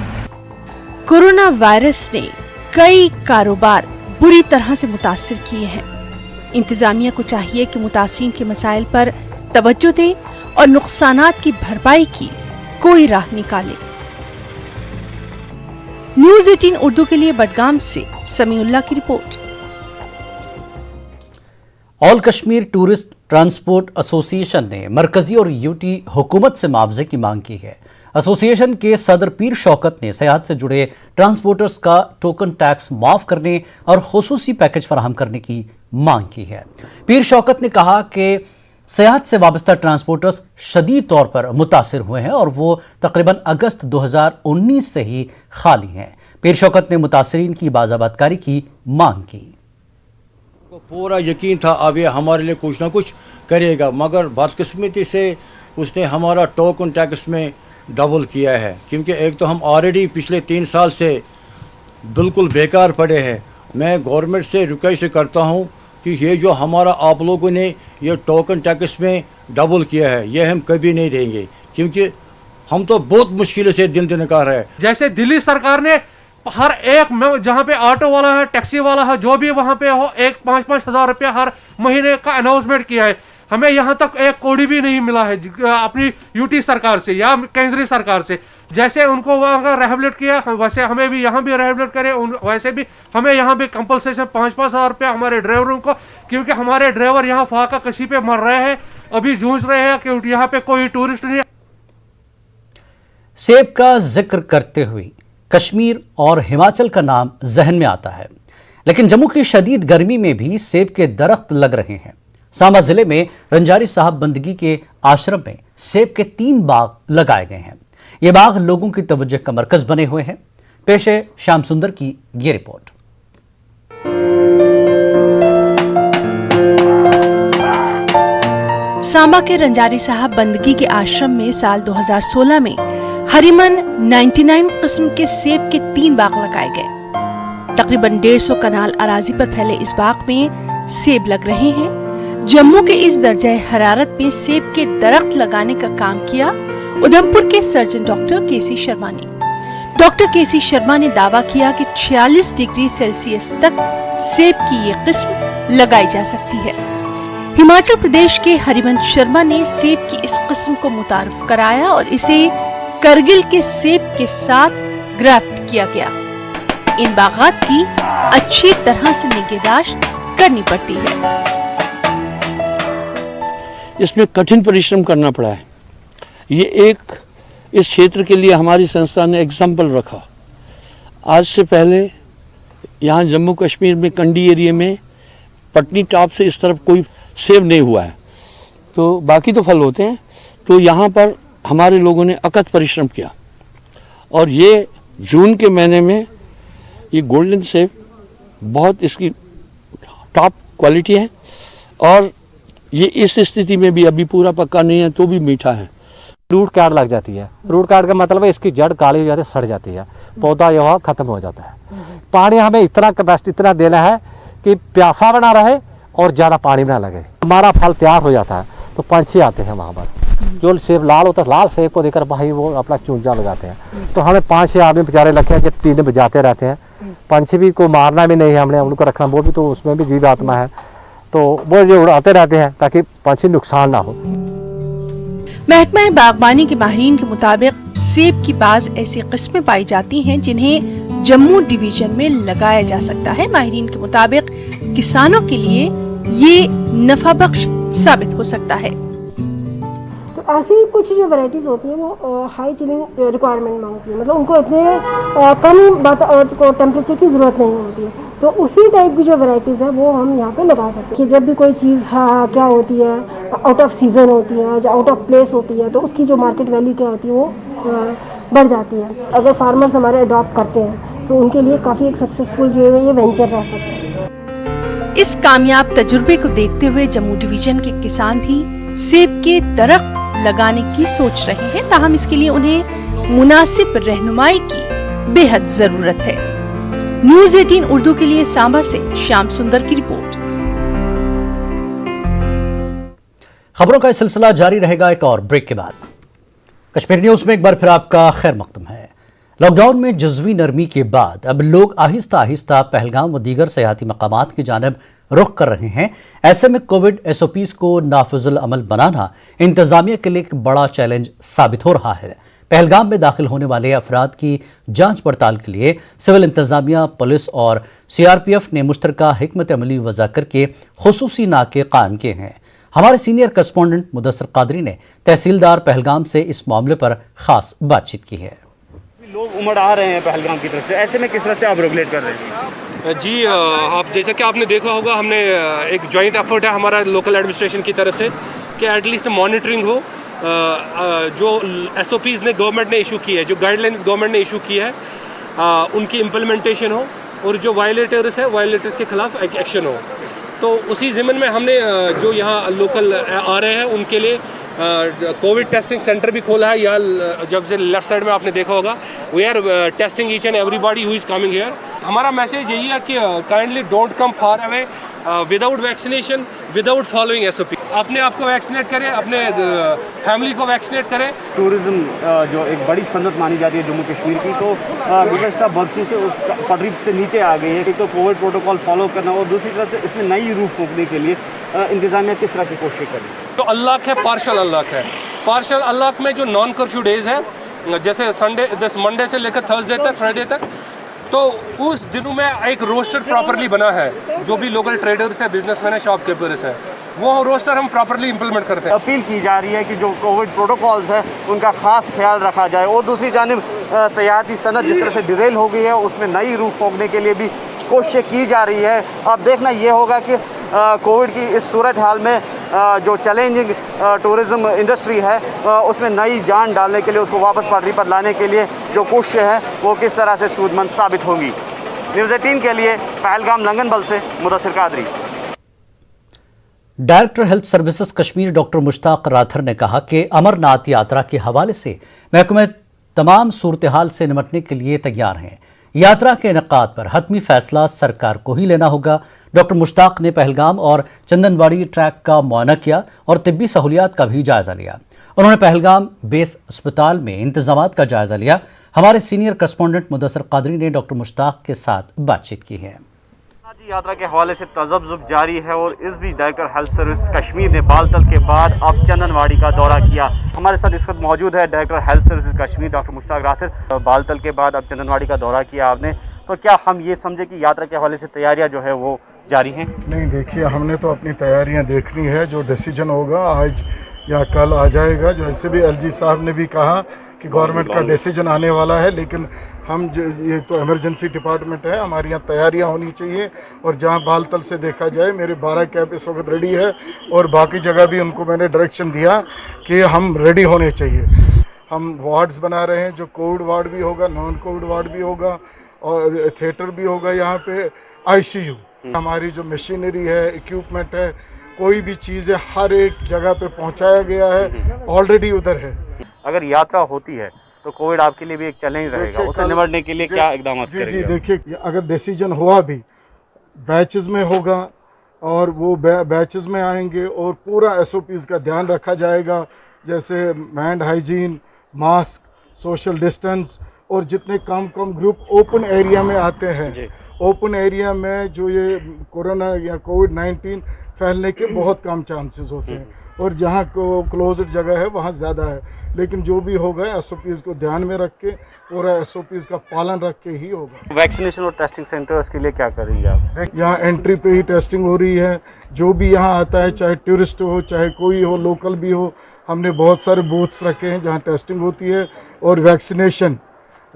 कोरोना वायरस ने कई कारोबार बुरी तरह से मुतासिर किए हैं। इंतजामिया को चाहिए कि मुतासिरीन के मसाइल पर तवज्जो दे और नुकसानात की भरपाई की कोई राह निकाले। न्यूज़ 18 उर्दू के लिए बडगाम से समीउल्लाह की report. All Kashmir tourist transport association ने मरकजी और यूटी हुकूमत से मुआवजे की मांग की है। एसोसिएशन के सदर पीर शौकत ने सेहत से जुड़े ट्रांसपोर्टर्स का टोकन टैक्स माफ करने और खुसूसी पैकेज फराहम करने की मांग की है। पीर शौकत ने कहा कि सेहत से वाबस्ता ट्रांसपोर्टर्स शदीद तौर पर मुतासिर हुए हैं और वो तकरीबन अगस्त 2019 से ही खाली हैं। पीर शौकत ने मुतासिरीन की बाज़ाबातकारी की मांग की। पूरा यकीन था अब ये हमारे लिए कुछ ना कुछ करेगा, मगर बदकिस्मती से उसने हमारा टोकन टैक्स में डबल किया है, क्योंकि एक तो हम ऑलरेडी पिछले 3 साल से बिल्कुल बेकार पड़े हैं। मैं गवर्नमेंट से रिक्वेस्ट करता हूँ कि ये जो हमारा आप लोगों ने ये टोकन टैक्स में डबल किया है ये हम कभी नहीं देंगे, क्योंकि हम तो बहुत मुश्किल से दिन निकाल रहे हैं। जैसे दिल्ली सरकार ने हर एक में जहाँ पे ऑटो वाला है, टैक्सी वाला है, जो भी वहाँ पे हो 5-5 हज़ार रुपया हर महीने का अनाउंसमेंट किया है। हमें यहाँ तक एक कौड़ी भी नहीं मिला है अपनी यूटी सरकार से या केंद्रीय सरकार से। जैसे उनको वहाँ का रेहबिलिट किया वैसे हमें भी यहाँ भी रेहबिलिट करें, वैसे भी हमें यहाँ भी कंपलसेशन 5-5 हज़ार रुपया हमारे ड्राइवरों को, क्योंकि हमारे ड्राइवर यहाँ फाका कशी पे मर रहे हैं, अभी जूझ रहे हैं कि यहाँ पे कोई टूरिस्ट नहीं। सेब का जिक्र करते हुए कश्मीर और हिमाचल का नाम जहन में आता है, लेकिन जम्मू की शदीद गर्मी में भी सेब के दरख्त लग रहे हैं। सांबा जिले में रंजारी साहब बंदगी के आश्रम में सेब के 3 बाग लगाए गए हैं। ये बाग लोगों की तवज्जो का मरकज बने हुए हैं। पेश है श्याम सुंदर की ये रिपोर्ट। सांबा के रंजारी साहब बंदगी के आश्रम में साल 2016 में हरिमन 99 किस्म के सेब के 3 बाग लगाए गए। तकरीबन 150 कनाल अराजी पर फैले इस बाग में सेब लग रहे हैं। जम्मू के इस दर्जा हरारत में सेब के दरख्त लगाने का काम किया उधमपुर के सर्जन डॉक्टर केसी शर्मा ने। डॉक्टर केसी शर्मा ने दावा किया कि 46 डिग्री सेल्सियस तक सेब की ये किस्म लगाई जा सकती है। हिमाचल प्रदेश के हरिवंश शर्मा ने सेब की इस किस्म को मुतारफ कराया और इसे करगिल के सेब के साथ ग्राफ्ट किया गया। इन बागात की अच्छी तरह से निगहदाश्त करनी पड़ती है। इसमें कठिन परिश्रम करना पड़ा है। ये एक इस क्षेत्र के लिए हमारी संस्था ने एग्जाम्पल रखा। आज से पहले यहाँ जम्मू कश्मीर में कंडी एरिया में पटनी टॉप से इस तरफ कोई सेव नहीं हुआ है, तो बाकी तो फल होते हैं। तो यहाँ पर हमारे लोगों ने अकत परिश्रम किया और ये जून के महीने में ये गोल्डन सेव बहुत इसकी टॉप क्वालिटी है और ये इस स्थिति में भी अभी पूरा पक्का नहीं है तो भी मीठा है। रूट कार्ड लग जाती है। रूट कार्ड का मतलब है इसकी जड़ काली हो जाती है, सड़ जाती है, पौधा यह खत्म हो जाता है। पानी हमें इतना कैपेसिटी इतना देना है कि प्यासा बना रहे और ज़्यादा पानी ना लगे। हमारा फल तैयार हो जाता है तो पंछी आते हैं वहाँ पर, जो सेब लाल होता है लाल सेब को देखकर भाई वो अपना चूंजा लगाते हैं। तो हमें 5-6 आदमी बेचारे रखे हैं कि टीने बजाते रहते हैं। पंछी भी को मारना भी नहीं है हमने, उनको रखना, वो भी तो उसमें भी जीव आत्मा है, तो वो जो उड़ाते रहते हैं ताकि पंछी नुकसान ना हो। महकमा बागबानी के माहिरीन के मुताबिक सेब की बाज ऐसी किस्में पाई जाती हैं जिन्हें जम्मू डिवीजन में लगाया जा सकता है। माहिरीन के मुताबिक किसानों के लिए ये नफा बख्श साबित हो सकता है। तो ऐसी कुछ जो वैरायटीज़ होती हैं वो हाई चिलिंग रिक्वायरमेंट मांगती है, मतलब उनको इतने कम टेम्परेचर की ज़रूरत नहीं होती है। तो उसी टाइप की जो वैरायटीज़ है वो हम यहाँ पे लगा सकते हैं कि जब भी कोई चीज़ क्या होती है, आउट ऑफ सीज़न होती है या आउट ऑफ प्लेस होती है, तो उसकी जो मार्केट वैल्यू क्या होती है वो बढ़ जाती है। अगर फार्मर्स हमारे अडॉप्ट करते हैं तो उनके लिए काफ़ी एक सक्सेसफुल जो है ये वेंचर रह सकता है। इस कामयाब तजुर्बे को देखते हुए जम्मू डिवीजन के किसान भी सेब के दरख्त लगाने की सोच रहे हैं, ताहम इसके लिए उन्हें मुनासिब रहनुमाई की बेहद जरूरत है। न्यूज़ 18 उर्दू के लिए सांबा से श्याम सुंदर की रिपोर्ट। खबरों का सिलसिला जारी रहेगा एक और ब्रेक के बाद। कश्मीर न्यूज में एक बार फिर आपका खैर मकदम है। लॉकडाउन में जज़वी नरमी के बाद अब लोग आहिस्ता आहिस्ता पहलगाम व दीगर सयाहती मकामात की जानिब रुख कर रहे हैं। ऐसे में कोविड SOPs को नाफिजुल अमल बनाना इंतजामिया के लिए एक बड़ा चैलेंज साबित हो रहा है। पहलगाम में दाखिल होने वाले अफराद की जांच पड़ताल के लिए सिविल इंतजामिया, पुलिस और CRPF ने मुश्तरका हिकमत अमली वज़ा करके खुसूसी नाके कायम किए हैं। हमारे सीनियर करस्पॉन्डेंट मुदस्सिर कादरी ने तहसीलदार पहलगाम से इस मामले पर खास बातचीत की है। लोग उमड़ आ रहे हैं पहलगाम की तरफ से, ऐसे में किस तरह से आप रेगुलेट कर रहे हैं? जी, आप जैसा कि आपने देखा होगा, हमने एक जॉइंट एफर्ट है हमारा लोकल एडमिनिस्ट्रेशन की तरफ से कि एटलीस्ट मॉनिटरिंग हो। जो SOPs ने गवर्नमेंट ने इशू की है, जो गाइडलाइंस गवर्नमेंट ने इशू की है, उनकी इम्प्लीमेंटेशन हो और जो वायलेटर्स है वायलेटर्स के खिलाफ एक्शन हो। तो उसी ज़िम्मन में हमने जो यहाँ लोकल आ रहे हैं उनके लिए कोविड टेस्टिंग सेंटर भी खोला है। या जब से लेफ्ट साइड में आपने देखा होगा, we are testing each and everybody who is coming here. हमारा मैसेज यही है कि kindly don't come far away without vaccination, without following SOP। अपने आप को वैक्सीनेट करें, अपने फैमिली को वैक्सीनेट करें। टूरिज़्म जो एक बड़ी सनत मानी जाती है जम्मू कश्मीर की, तो गुज़श्ता बरसों से उस पटरी से नीचे आ गई है। एक तो कोविड प्रोटोकॉल फॉलो करना और दूसरी तरफ से इसमें नई रूह फूंकने के लिए इंतज़ामिया किस तरह की कोशिश करें? तो अनलॉक है, पार्शल अनलॉक है। पार्शल अनलॉक में जो नॉन कर्फ्यू डेज है, जैसे मंडे से लेकर थर्सडे तक, फ्राइडे तक, तो उस दिनों में एक रोस्टर प्रॉपरली बना है। जो भी लोकल ट्रेडर्स हैं, बिजनेसमैन हैं, शॉपकीपर्स हैं, वो रोस्टर हम प्रॉपरली इंप्लीमेंट करते हैं। अपील की जा रही है कि जो कोविड प्रोटोकॉल्स है उनका खास ख्याल रखा जाए और दूसरी जानिब सयाहती सनत जिस तरह से डिरेल हो गई है उसमें नई रूह फूंकने के लिए भी कोशिशें की जा रही है। अब देखना ये होगा कि कोविड की इस सूरत हाल में जो चैलेंजिंग टूरिज़्म इंडस्ट्री है उसमें नई जान डालने के लिए, उसको वापस पटरी पर लाने के लिए जो कोशिशें हैं वो किस तरह से सूदमंद साबित होंगी। न्यूज़ 18 के लिए पहलगाम लंगनबल से Mudassir Qadri. Director health services Kashmir doctor Mushtaq rather ने कहा कि अमरनाथ यात्रा के हवाले से महकमे तमाम सूरत हाल से निपटने के लिए तैयार हैं। यात्रा के इनेकाद पर हतमी फैसला सरकार को ही लेना होगा। डॉक्टर मुश्ताक ने पहलगाम और चंदनवाड़ी ट्रैक का मुआयना किया और तिब्बी सहूलियात का भी जायजा लिया। उन्होंने पहलगाम बेस अस्पताल में इंतजामात का जायजा लिया। हमारे सीनियर करस्पॉन्डेंट मुदस्सिर कादरी ने डॉक्टर मुश्ताक के साथ बातचीत की है। यात्रा के हवाले से तजब्जुब जारी है और इस बीच डायरेक्टर हेल्थ सर्विस कश्मीर ने बालतल के बाद अब चंदनवाड़ी का दौरा किया। हमारे साथ इस वक्त मौजूद है director health service Kashmir doctor Mushtaq rather. Baltal के बाद अब चंदनवाड़ी का दौरा किया आपने, तो क्या हम ये समझे कि यात्रा के हवाले से तैयारियां जो है वो जारी हैं? नहीं, देखिए, हमने तो अपनी तैयारियां देखनी है। जो डिसीजन होगा आज या कल आ जाएगा। जो ऐसे भी LG साहब ने भी कहा कि गवर्नमेंट का डिसीजन आने वाला है, लेकिन ये तो इमरजेंसी डिपार्टमेंट है, हमारे यहाँ तैयारियाँ होनी चाहिए। और जहाँ बालतल से देखा जाए मेरे 12 कैब इस वक्त रेडी है और बाकी जगह भी उनको मैंने डायरेक्शन दिया कि हम रेडी होने चाहिए। हम वार्ड्स बना रहे हैं, जो कोविड वार्ड भी होगा, नॉन कोविड वार्ड भी होगा और थिएटर भी होगा। यहाँ पे ICU, हमारी जो मशीनरी है, इक्विपमेंट है, कोई भी चीज़ है, हर एक जगह पे पहुँचाया गया है, ऑलरेडी उधर है। अगर यात्रा होती है तो कोविड आपके लिए भी एक चैलेंज रहेगा, उससे निपटने के लिए क्या इकदाम करेंगे? जी देखिए, अगर डिसीजन हुआ भी बैचेस में होगा और वो बैचेस में आएंगे और पूरा SOPs का ध्यान रखा जाएगा, जैसे hand hygiene, mask, social distance, और जितने कम ग्रुप ओपन एरिया में आते हैं, ओपन एरिया में जो ये कोरोना या कोविड-19 फैलने के बहुत कम चांसेस होते हैं और जहाँ क्लोज्ड जगह है वहाँ ज़्यादा है। लेकिन जो भी होगा SOPs को ध्यान में रख के, पूरा SOPs का पालन रख के ही होगा। वैक्सीनेशन और टेस्टिंग सेंटर्स के लिए क्या करेंगे आप? यहाँ एंट्री पे ही टेस्टिंग हो रही है। जो भी यहाँ आता है, चाहे टूरिस्ट हो, चाहे कोई हो, लोकल भी हो, हमने बहुत सारे बूथ्स रखे हैं जहाँ टेस्टिंग होती है। और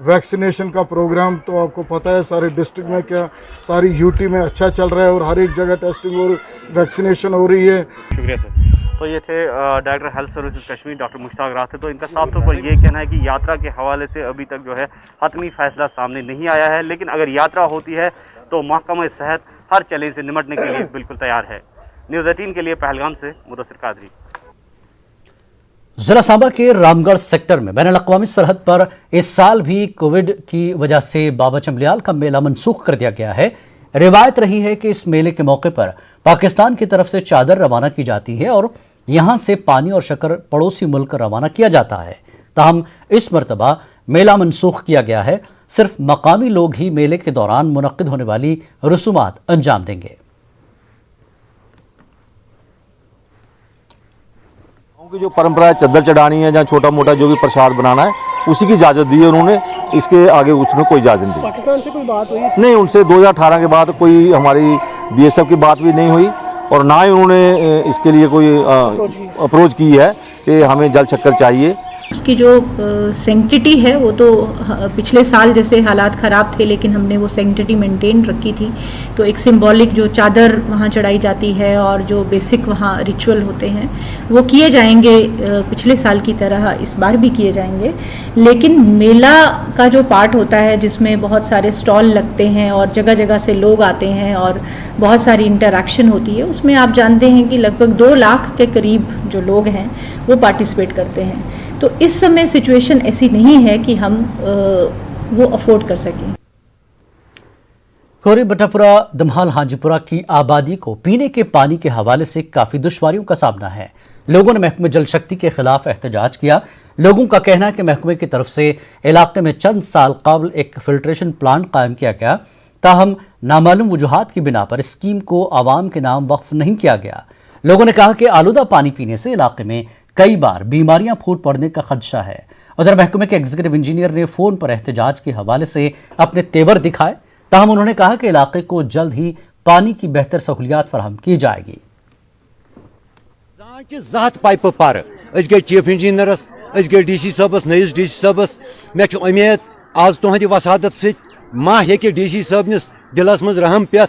वैक्सीनेशन का प्रोग्राम तो आपको पता है सारे डिस्ट्रिक्ट में, क्या सारी UT में अच्छा चल रहा है और हर एक जगह टेस्टिंग और वैक्सीनेशन हो रही है। शुक्रिया सर। तो ये थे director health services Kashmir doctor Mushtaq रात थे। तो इनका साफ तौर पर ये कहना है कि यात्रा के हवाले से अभी तक जो है हतमी फैसला सामने नहीं आया है, लेकिन अगर यात्रा होती है तो महकमा सेहत हर चैलेंज से निपटने के लिए बिल्कुल तैयार है। न्यूज़ 18 के लिए पहलगाम से मुदस्सिर कादरी। जिला सांबा के रामगढ़ सेक्टर में बैनुल-अक़वामी सरहद पर इस साल भी कोविड की वजह से बाबा चंबलियाल का मेला मनसूख कर दिया गया है। रिवायत रही है कि इस मेले के मौके पर पाकिस्तान की तरफ से चादर रवाना की जाती है और यहां से पानी और शक्कर पड़ोसी मुल्क रवाना किया जाता है। ताहम इस मरतबा मेला मनसूख किया गया है। सिर्फ मकामी लोग ही मेले के दौरान मुनक्किद होने वाली रसूमात अंजाम देंगे। की जो परंपरा है, चद्दर चढ़ानी है, जहाँ छोटा मोटा जो भी प्रसाद बनाना है, उसी की इजाज़त दी है उन्होंने। इसके आगे उसने कोई इजाज़त नहीं दी। पाकिस्तान से कोई बात हुई? नहीं, उनसे 2018 के बाद कोई हमारी BSF की बात भी नहीं हुई और ना ही उन्होंने इसके लिए कोई अप्रोच की है कि हमें जल शक्कर चाहिए। उसकी जो सेंक्टिटी है वो तो पिछले साल जैसे हालात ख़राब थे, लेकिन हमने वो सेंक्टिटी मेंटेन रखी थी। तो एक सिंबॉलिक जो चादर वहाँ चढ़ाई जाती है और जो बेसिक वहाँ रिचुअल होते हैं वो किए जाएंगे, पिछले साल की तरह इस बार भी किए जाएंगे। लेकिन मेला का जो पार्ट होता है जिसमें बहुत सारे स्टॉल लगते हैं और जगह जगह से लोग आते हैं और बहुत सारी इंटरेक्शन होती है, उसमें आप जानते हैं कि लगभग 2 लाख के करीब जो लोग हैं वो पार्टिसिपेट करते हैं। तो इस समय सिचुएशन ऐसी नहीं है कि हम वो अफोर्ड कर सकें। कोरी बटापुरा दमहाल हाजीपुरा की आबादी को पीने के पानी के हवाले से काफी दुश्वारियों का सामना है। लोगों ने महकमे जल शक्ति के खिलाफ एहतजाज किया। लोगों का कहना है कि महकमे की तरफ से इलाके में चंद साल कबल एक फिल्ट्रेशन प्लांट कायम किया गया, ताहम नामालूम वजूहात की बिना पर स्कीम को आवाम के नाम वक्फ नहीं किया गया। लोगों ने कहा कि आलूदा पानी पीने से इलाके में कई बार बीमारियां फूट पड़ने का खदशा है। उधर महकमे के एग्जीक्यूटिव इंजीनियर ने फोन पर एहतजाज के हवाले से अपने तेवर दिखाए, ताहम उन्होंने कहा कि इलाके को जल्द ही पानी की बेहतर सहूलियात फराहम की जाएगी। पाइप पर गई चीफ इंजीनियरस, गई DC साहबस, नईस DC साहबस। मे उम्मीद आज तुहद वसादत से मा हे DC साहबनिस दिलस मज रहम पे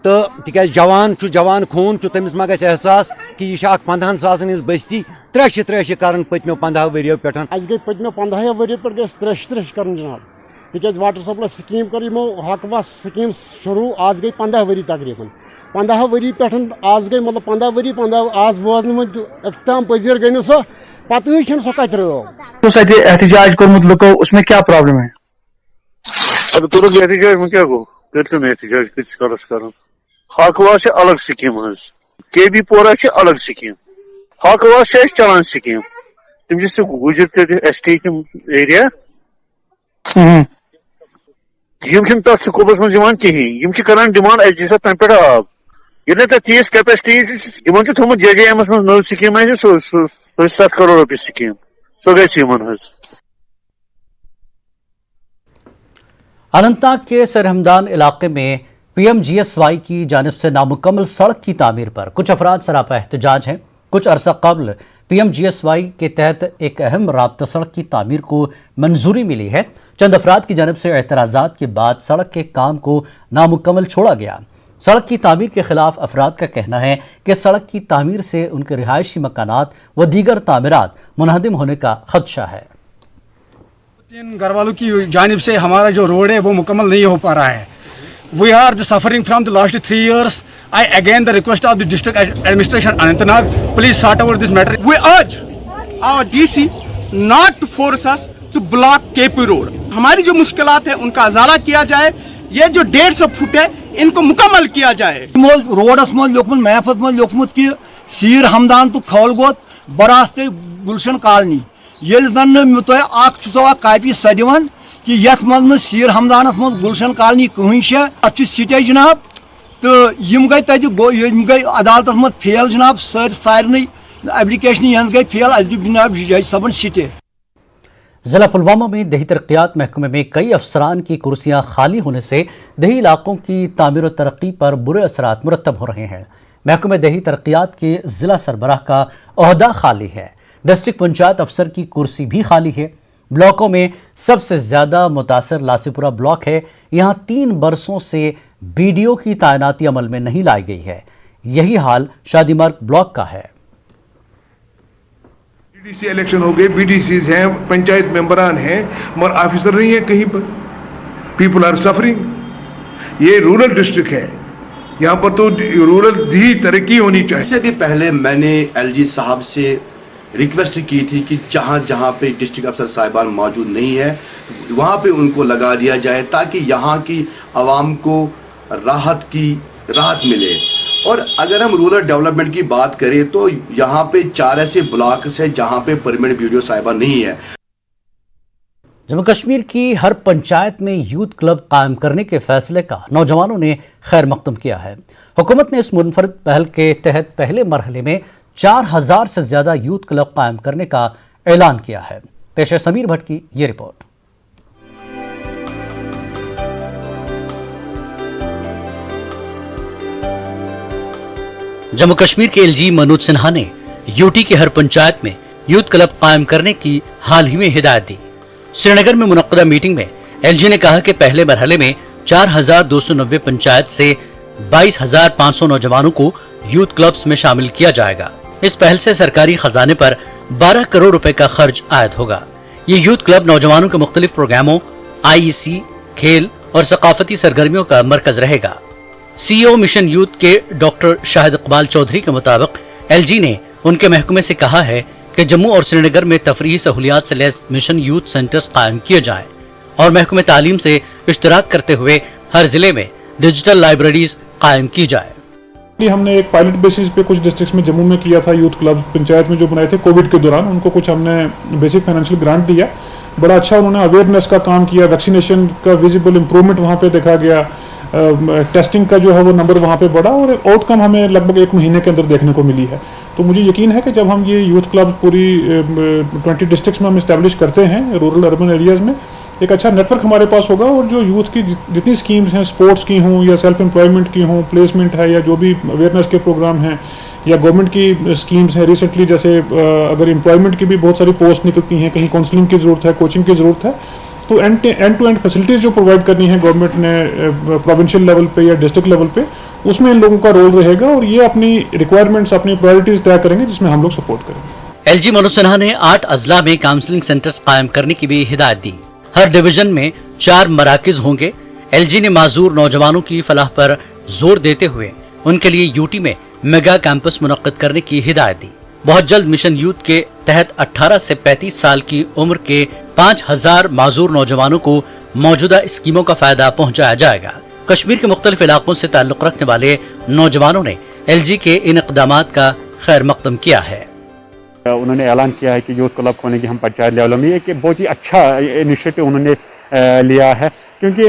तो तिकाज जवान खून तमिस मा गस एहसास कि यह 15 सासन हज बस्ती त्रेश कर पत्मो 15 वरियो पे गई पत्मो 15 वरियो पे गई त्रेश कर जनाब। तिकाज वाटर सप्लाई स्कीम कर हकवा स्कीम शुरू आज गई 15 वरी तकरीबन 15 वरी पे आज गई मतलब 15 वरी 15 आज बोजन एकदम पजीर गई सो पत सो कत एहतजाज कर्मुत लुको उसमें क्या प्रॉब्लम है? अब तुरंत एहतजाज में क्या गो कर एहतजाज हकवा से अलग स्कीम KB पोरा से अलग स्कीम हकवा से चलान स्कीम तम गुजर ST एरिया तथ स्कोपस मज कहें कर डिमांड अस तम पे आब ये तीस कैपेसिटी थोमुत JJMS मज नव स्कीम 7 करोड़ रुपये स्कीम सो गई। अनंतनाग के सरहमदान इलाके में PMGSY की जानिब से नामुकम्मल सड़क की तामीर पर कुछ अफराद सरापा एहतजाज हैं। कुछ अरसा कबल PMGSY के तहत एक अहम राब्ता सड़क की तामीर को मंजूरी मिली है। चंद अफराद की जानब से एतराज़ात के बाद सड़क के काम को नामुकम्मल छोड़ा गया। सड़क की तामीर के खिलाफ अफराद का कहना है कि सड़क की तामीर से उनके रिहायशी मकानात व दीगर तामीरात मुनहदिम होने का खदशा है। 3 घर वालों की जानिब से हमारा जो रोड है वो मुकम्मल नहीं हो पा रहा है। We are suffering from the last 3 years. I again the request of the district administration Anantnag, please sort out this matter. We urge our DC not to force us to block KP road. हमारी जो मुश्किलात है उनका अजाला किया जाए। ये जो 150 foot है इनको मुकम्मल किया जाए। रोडस मज लोकमुत मैफत मज लोकमुत कि सीर हमदान तो खौल गोत बरास्ते गुलशन कॉलोनी ये जन तुह अख कापी स दिवान कि यथ मज सीर हमदानस मज गुलशन कॉलोनी कहीं अत सिटे जनाब तो यम गई तम गई अदालत मज फेल जनाब सारे एप्लीकेशन यह गई फेल अस जनाब जज सबन सिटे। जिला पुलवामा में दही तरक्यात महकमे में कई अफसरान की कुर्सियां खाली होने से दही इलाकों की तामीर और तरक्की पर बुरे असरात मुरतब हो रहे हैं। महकमे दही तरक्यात के जिला सरबराह का ओहदा खाली है। डिस्ट्रिक्ट पंचायत अफसर की कुर्सी भी खाली है। ब्लॉकों में सबसे ज्यादा मुतासर लासीपुरा ब्लॉक है। यहाँ 3 बरसों से BDO की तैनाती अमल में नहीं लाई गई है। यही हाल शादीमार्ग ब्लॉक का है। BDC इलेक्शन हो गए, BDCs हैं, पंचायत मेंबरान हैं, मगर ऑफिसर नहीं है कहीं पर। People are suffering. ये रूरल डिस्ट्रिक्ट है, यहाँ पर तो रूरल दी तरक्की होनी चाहिए। इससे भी पहले मैंने LG साहब से रिक्वेस्ट की थी कि जहाँ जहाँ पे डिस्ट्रिक्ट अफसर साहिबान मौजूद नहीं है वहाँ पे उनको लगा दिया जाए ताकि यहाँ की आवाम को राहत मिले। और अगर हम रूरल डेवलपमेंट की बात करें तो यहाँ पे 4 ऐसे ब्लॉक्स है जहाँ पे परमानेंट BDO साहिबा नहीं है। जम्मू कश्मीर की हर पंचायत में यूथ क्लब कायम करने के फैसले का नौजवानों ने खैर मकदम किया है। हुकूमत ने इस मुनफरद पहल के तहत पहले मरहले में 4000 से ज्यादा यूथ क्लब कायम करने का ऐलान किया है। पेश है समीर भट्ट की ये रिपोर्ट। जम्मू कश्मीर के LG मनोज सिन्हा ने यूटी की हर पंचायत में यूथ क्लब कायम करने की हाल ही में हिदायत दी। श्रीनगर में मुनक्कदा मीटिंग में LG ने कहा कि पहले मरहले में 4290 पंचायत से 22500 नौजवानों को यूथ क्लब्स में शामिल किया जाएगा। इस पहल से सरकारी खजाने पर 12 करोड़ रुपए का खर्च आयद होगा। ये यूथ क्लब नौजवानों के मुख्तलिफ प्रोग्रामों, IEC, खेल और सकाफती सरगर्मियों का मरकज रहेगा। CEO मिशन यूथ के डॉक्टर शाहिद इकबाल चौधरी के मुताबिक LG ने उनके महकमे से कहा है कि जम्मू और श्रीनगर में तफरीही सहूलियात से लैस मिशन यूथ सेंटर्स कायम किए जाएं और महकमे तालीम से इश्तराक करते हुए हर जिले में डिजिटल लाइब्रेरीज कायम की जाए। हमने एक पायलट बेसिस पे कुछ डिस्ट्रिक्ट्स में जम्मू में किया था। यूथ क्लब पंचायत में जो बनाए थे कोविड के दौरान, उनको कुछ हमने बेसिक फाइनेंशियल ग्रांट दिया। बड़ा अच्छा उन्होंने अवेयरनेस का काम किया। वैक्सीनेशन का विजिबल इम्प्रूवमेंट वहाँ पे देखा गया। टेस्टिंग का जो है वो नंबर वहाँ पे बढ़ा और आउटकम हमें लगभग 1 महीने के अंदर देखने को मिली है। तो मुझे यकीन है कि जब हम ये यूथ क्लब पूरी 20 डिस्ट्रिक्ट्स में हम इस्टेब्लिश करते हैं रूरल अर्बन एरियाज़ में, एक अच्छा नेटवर्क हमारे पास होगा और जो यूथ की जितनी स्कीम्स हैं, स्पोर्ट्स की हों या सेल्फ एम्प्लॉयमेंट की हों, प्लेसमेंट है या जो भी अवेयरनेस के प्रोग्राम हैं या गवर्नमेंट की स्कीम्स हैं, रिसेंटली जैसे अगर एम्प्लॉयमेंट की भी बहुत सारी पोस्ट निकलती हैं, कहीं काउंसलिंग की ज़रूरत है, कोचिंग की ज़रूरत है, तो एंड टू एंड फैसिलिटीज़ जो प्रोवाइड करनी है गवर्नमेंट ने प्रोविंशियल लेवल पे या डिस्ट्रिक्ट लेवल पे, उसमें इन लोगों का रोल रहेगा और ये अपनी रिक्वायरमेंट्स, अपनी प्रायोरिटीज़ तय करेंगे जिसमें हम लोग सपोर्ट करेंगे। LG मनोज सिन्हा ने 8 अजला में काउंसलिंग सेंटर्स कायम करने की भी हिदायत दी। हर डिवीजन में 4 मराकिज होंगे। LG ने माजूर नौजवानों की फलाह पर जोर देते हुए उनके लिए यूटी में मेगा कैंपस मुनक्किद करने की हिदायत दी। बहुत जल्द मिशन यूथ के तहत 18 से 35 साल की उम्र के 5000 माजूर नौजवानों को मौजूदा स्कीमों का फायदा पहुंचाया जाएगा। कश्मीर के मुख्तलिफ इलाकों से ताल्लुक रखने वाले नौजवानों ने LG के इन इक़दामात का खैर मकदम किया है। उन्होंने ऐलान किया है कि यूथ क्लब खोलेंगे हम पंचायत लेवल में। एक बहुत ही अच्छा इनिशिएटिव उन्होंने लिया है, क्योंकि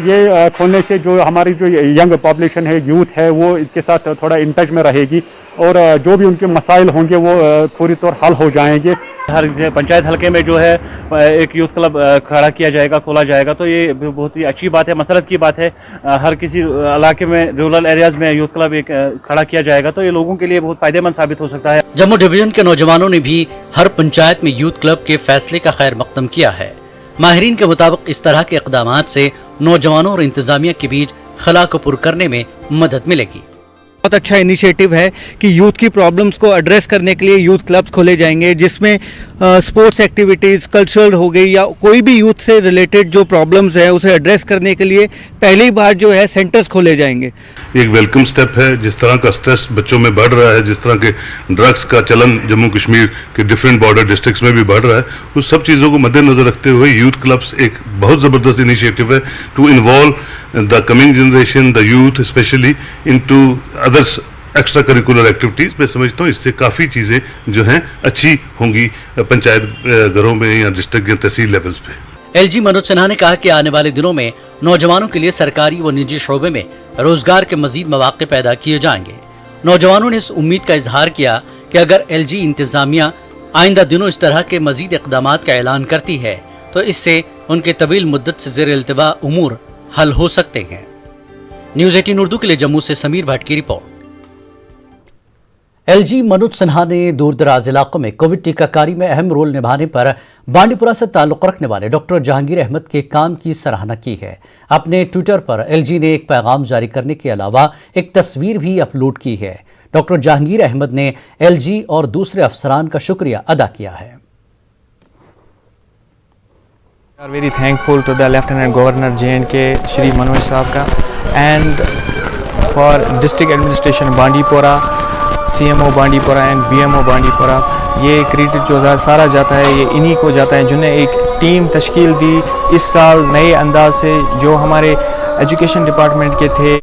ये खोलने से जो हमारी जो यंग पॉपुलेशन है, यूथ है, वो इसके साथ थोड़ा इन टच में रहेगी और जो भी उनके मसाइल होंगे वो पूरी तौर हल हो जाएंगे। हर पंचायत हल्के में जो है एक यूथ क्लब खड़ा किया जाएगा, खोला जाएगा, तो ये बहुत ही अच्छी बात है, मसरत की बात है। हर किसी इलाके में, रूरल एरियाज में यूथ क्लब एक खड़ा किया जाएगा तो ये लोगों के लिए बहुत फायदेमंद साबित हो सकता है। जम्मू डिवीजन के नौजवानों ने भी हर पंचायत में यूथ क्लब के फैसले का खैर मकदम किया है। माहिरीन के मुताबिक इस तरह के इक़दामात से नौजवानों और इंतजामिया के बीच खला को पुर करने में मदद मिलेगी। बहुत अच्छा इनिशिएटिव है कि यूथ की प्रॉब्लम्स को एड्रेस करने के लिए यूथ क्लब्स खोले जाएंगे, जिसमें स्पोर्ट्स एक्टिविटीज़, कल्चरल हो गई या कोई भी यूथ से रिलेटेड जो प्रॉब्लम्स हैं उसे एड्रेस करने के लिए पहली बार जो है सेंटर्स खोले जाएंगे। एक वेलकम स्टेप है। जिस तरह का स्ट्रेस बच्चों में बढ़ रहा है, जिस तरह के ड्रग्स का चलन जम्मू कश्मीर के डिफरेंट बॉर्डर डिस्ट्रिक्ट्स में भी बढ़ रहा है, उस सब चीज़ों को मद्देनजर रखते हुए यूथ क्लब्स एक बहुत ज़बरदस्त इनिशिएटिव है to involve the coming generation, the youth specially into others extra curricular activities. मैं समझता हूँ इससे काफ़ी चीज़ें जो हैं अच्छी होंगी पंचायत घरों में या डिस्ट्रिक्ट या तहसील लेवल्स पे। एलजी मनोज सिन्हा ने कहा कि आने वाले दिनों में नौजवानों के लिए सरकारी व निजी शोबे में रोजगार के मजीद मौके पैदा किए जाएंगे। नौजवानों ने इस उम्मीद का इजहार किया कि अगर एलजी इंतजामिया आइंदा दिनों इस तरह के मजीद इक़दामात का ऐलान करती है तो इससे उनके तवील मुद्दत से ज़ेर इल्तिबा उमूर हल हो सकते हैं। न्यूज़ 18 उर्दू के लिए जम्मू से समीर भट्ट की रिपोर्ट। एलजी मनोज सिन्हा ने दूर दराज इलाकों में कोविड टीकाकारी में अहम रोल निभाने पर बांडीपुरा से ताल्लुक़ रखने वाले डॉक्टर जहांगीर अहमद के काम की सराहना की है। अपने ट्विटर पर एलजी ने एक पैगाम जारी करने के अलावा एक तस्वीर भी अपलोड की है। डॉक्टर जहांगीर अहमद ने एलजी और दूसरे अफसरान का शुक्रिया अदा किया है। We are very thankful to the Lieutenant Governor J&K Shri Manoj साहब का and for District Administration Bandipora, CMO Bandipora and BMO Bandipora. ये क्रेडिट जो सारा जाता है ये इन्हीं को जाता है जिन्हें एक टीम तश्कील दी इस साल नए अंदाज से जो हमारे एजुकेशन डिपार्टमेंट के थे।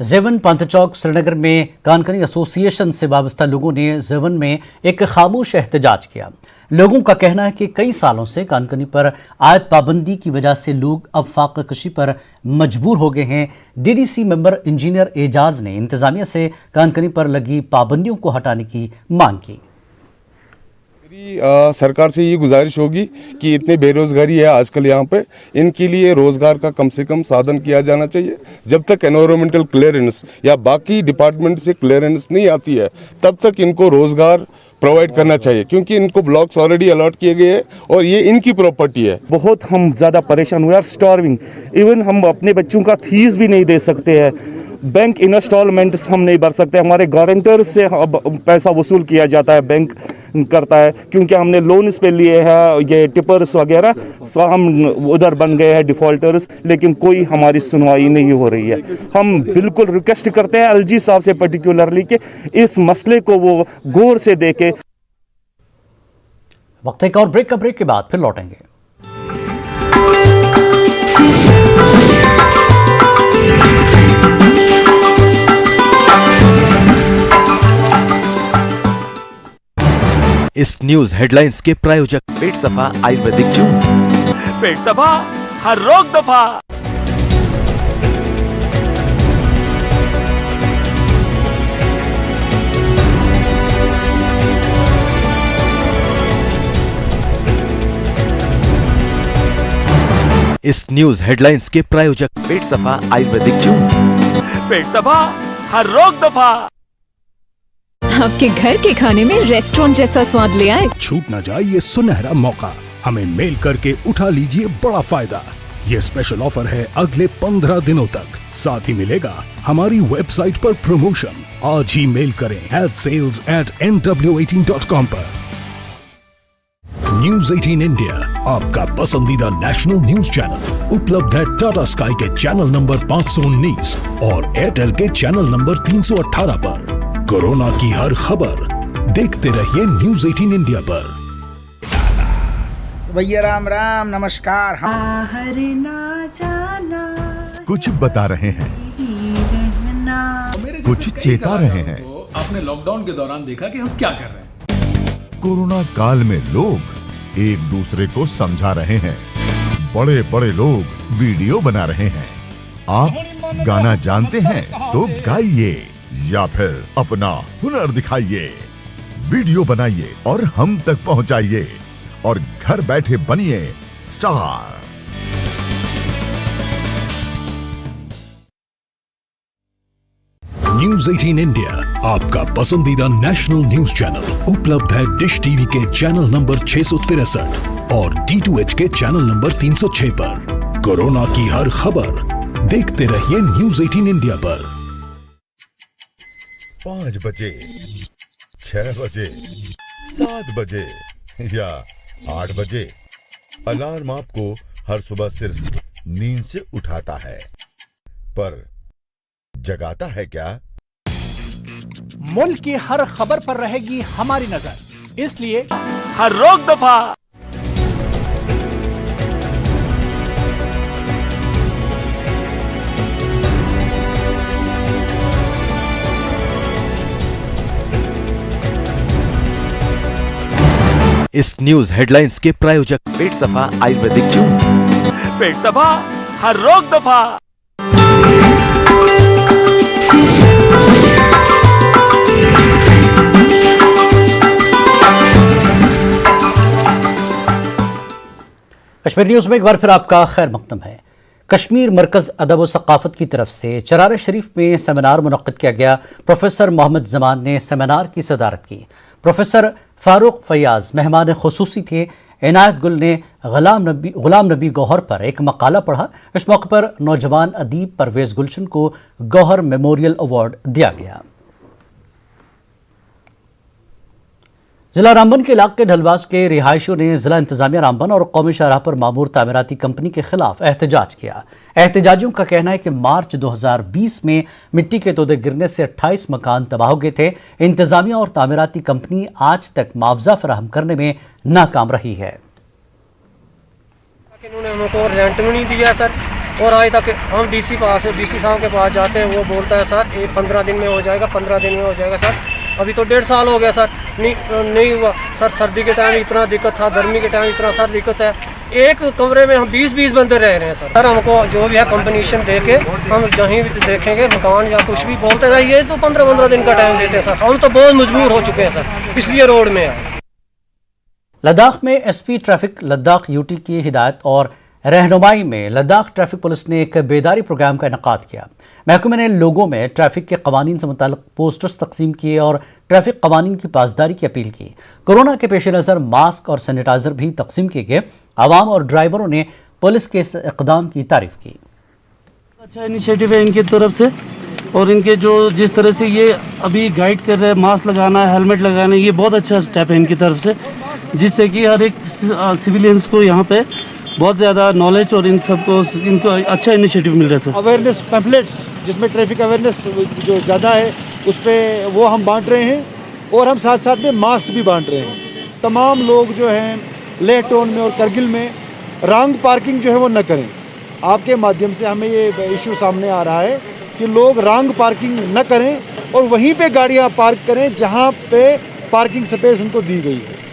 ज़ेवन पंथचौक श्रीनगर में कानकनी एसोसिएशन से वाबस्ता लोगों ने ज़ेवन में एक खामोश एहतजाज किया। लोगों का कहना है कि कई सालों से कानकनी पर आयत पाबंदी की वजह से लोग अब फाक़ा कशी पर मजबूर हो गए हैं। डीडीसी मेंबर इंजीनियर एजाज ने इंतजामिया से कानकनी पर लगी पाबंदियों को हटाने की मांग की। सरकार से ये गुजारिश होगी कि इतनी बेरोजगारी है आजकल यहाँ पे, इनके लिए रोजगार का कम से कम साधन किया जाना चाहिए। जब तक एनवायरमेंटल क्लियरेंस या बाकी डिपार्टमेंट से क्लियरेंस नहीं आती है तब तक इनको रोजगार प्रोवाइड करना चाहिए, क्योंकि इनको ब्लॉक्स ऑलरेडी अलॉट किए गए हैं और ये इनकी प्रॉपर्टी है। बहुत हम ज़्यादा परेशान हुए, आर स्टार्विंग। इवन हम अपने बच्चों का फीस भी नहीं दे सकते हैं, बैंक इंस्टॉलमेंट्स हम नहीं भर सकते, हमारे गारंटर्स से अब पैसा वसूल किया जाता है, बैंक करता है, क्योंकि हमने लोन इस पे लिए हैं ये टिपर्स वगैरह, सो हम उधर बन गए हैं डिफ़ॉल्टर्स, लेकिन कोई हमारी सुनवाई नहीं हो रही है। हम बिल्कुल रिक्वेस्ट करते हैं एलजी साहब से पर्टिकुलरली कि इस मसले को वो गौर से देखे। वक्त एक और ब्रेक के बाद फिर लौटेंगे। इस न्यूज हेडलाइंस के प्रायोजक पेट सफा आयुर्वेदिक जूस। पेट सफा हर रोग दफा। इस न्यूज हेडलाइंस के प्रायोजक पेट सफा आयुर्वेदिक जूस। पेट सफा हर रोग दफा। आपके घर के खाने में रेस्टोरेंट जैसा स्वाद ले आए। छूट ना जाए ये सुनहरा मौका, हमें मेल करके उठा लीजिए बड़ा फायदा। ये स्पेशल ऑफर है अगले 15 दिनों तक, साथ ही मिलेगा हमारी वेबसाइट पर प्रमोशन। आज ही मेल करें sales@nw18.com पर। न्यूज 18 इंडिया आपका पसंदीदा नेशनल न्यूज चैनल उपलब्ध है टाटा स्काई के चैनल नंबर 519 और एयरटेल के चैनल नंबर 318 पर। कोरोना की हर खबर देखते रहिए न्यूज 18 इंडिया पर। भैया राम राम नमस्कार। ना जाना कुछ बता रहे हैं, कुछ चेता रहे हैं। आपने लॉकडाउन के दौरान देखा कि हम क्या कर रहे हैं। कोरोना काल में लोग एक दूसरे को समझा रहे हैं, बड़े बड़े लोग वीडियो बना रहे हैं। आप गाना जानते हैं तो गाइए या फिर अपना हुनर दिखाइए, वीडियो बनाइए और हम तक पहुंचाइए और घर बैठे बनिए स्टार। न्यूज 18 इंडिया आपका पसंदीदा नेशनल न्यूज चैनल उपलब्ध है डिश टीवी के चैनल नंबर 663 और D2H के चैनल नंबर 306 पर। कोरोना की हर खबर देखते रहिए न्यूज़ 18 इंडिया पर। 5 बजे, 6 बजे, 7 बजे या 8 बजे, अलार्म आपको हर सुबह सिर्फ नींद से उठाता है, पर जगाता है क्या? मुल्क की हर खबर पर रहेगी हमारी नजर, इसलिए हर रोक दफा। इस न्यूज हेडलाइंस के प्रायोजक पेट सफा आयुर्वेदिक जून। पेट सफा हर रोक दफा। कश्मीर न्यूज़ में एक बार फिर आपका खैर मकदम है। कश्मीर मरकज़ अदब व सक़ाफ़त की तरफ से चरार शरीफ में सेमिनार मुनक़्क़िद किया गया। प्रोफेसर मोहम्मद ज़मान ने सेमिनार की सदारत की। प्रोफेसर फ़ारूक फ़याज़ मेहमान ख़ुसूसी थे। इनायत गुल ने गुलाम नबी गौहर पर एक मकाला पढ़ा। इस मौके पर नौजवान अदीब परवेज़ गुलशन को गौहर मेमोरियल अवार्ड दिया गया। जिला रामबन के इलाके ढलवास के रिहायशियों ने जिला इंतजामिया रामबन और कौमी शाहराह पर मामूर तामीराती कंपनी के खिलाफ एहतजाज किया। एहतजाजियों का कहना है कि मार्च 2020 में मिट्टी के तोदे गिरने से 28 मकान तबाह हो गए थे। इंतजामिया और तामीराती कंपनी आज तक मुआवजा फराहम करने में नाकाम रही है। इन्होंने हमको रेंट भी नहीं दिया सर, और आज तक हम डीसी साहब के पास जाते हैं, वो बोलता है सर ये 15 दिन में हो जाएगा, 15 दिन में हो जाएगा। सर अभी तो 1.5 साल हो गया सर, नहीं हुआ सर। सर्दी के टाइम इतना दिक्कत था, गर्मी के टाइम इतना सर दिक्कत है। एक कमरे में हम 20-20 बंदे रह रहे हैं सर। सर हमको जो भी है कंपनीशन दे के हम जहीं भी देखेंगे मकान या कुछ भी बोलते हैं, ये तो 15-15 दिन का टाइम देते हैं सर। हम तो बहुत मजबूर हो चुके हैं सर, इसलिए रोड में है। लद्दाख में एसपी ट्रैफिक लद्दाख यूटी की हिदायत और रहनुमाई में लद्दाख ट्रैफिक पुलिस ने एक बेदारी प्रोग्राम का इनेकाद किया। महकमे ने लोगों में ट्रैफिक के कवानीन से मुताल्लिक पोस्टर्स तकसीम किए और ट्रैफिक कवानीन की पासदारी की अपील की। कोरोना के पेश नज़र मास्क और सैनिटाइजर भी तकसीम किए गए। आवाम और ड्राइवरों ने पुलिस के इस इक़दाम की तारीफ की। अच्छा इनिशिएटिव है इनकी तरफ से, और इनके जो जिस तरह से ये अभी गाइड कर रहे हैं, मास्क लगाना, हेलमेट लगाना, ये बहुत अच्छा स्टेप है इनकी तरफ से, जिससे कि हर एक सिविलियंस को यहाँ पे बहुत ज़्यादा नॉलेज और इन सबको इनको अच्छा इनिशिएटिव मिल रहा है सर। अवेयरनेस पैम्फलेट्स जिसमें ट्रैफिक अवेयरनेस जो ज़्यादा है उस पर वो हम बांट रहे हैं, और हम साथ साथ में मास्क भी बांट रहे हैं। तमाम लोग जो हैं लेह टोन में और करगिल में रॉन्ग पार्किंग जो है वो न करें। आपके माध्यम से हमें ये इशू सामने आ रहा है कि लोग रॉन्ग पार्किंग न करें और वहीं पे गाड़ियाँ पार्क करें जहाँ पे पार्किंग स्पेस उनको दी गई है।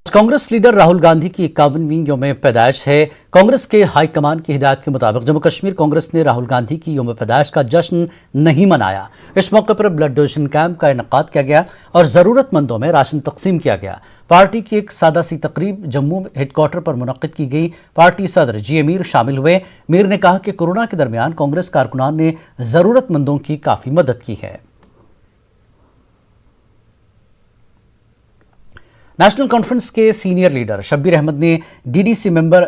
कांग्रेस लीडर राहुल गांधी की 51वीं यौम पैदाइश है। कांग्रेस के हाईकमान की हिदायत के मुताबिक जम्मू कश्मीर कांग्रेस ने राहुल गांधी की यौम पैदाइश का जश्न नहीं मनाया। इस मौके पर ब्लड डोनेशन कैंप का इनेकाद किया गया और ज़रूरतमंदों में राशन तकसीम किया गया। पार्टी की एक सादा सी तकरीब जम्मू हेडक्वार्टर पर मुनक्किद की गई। पार्टी सदर जी मीर शामिल हुए। मीर ने कहा कि कोरोना के दरमियान कांग्रेस कारकुनान ने ज़रूरतमंदों की काफ़ी मदद की है। नेशनल कॉन्फ्रेंस के सीनियर लीडर शब्बीर अहमद ने डीडीसी मेंबर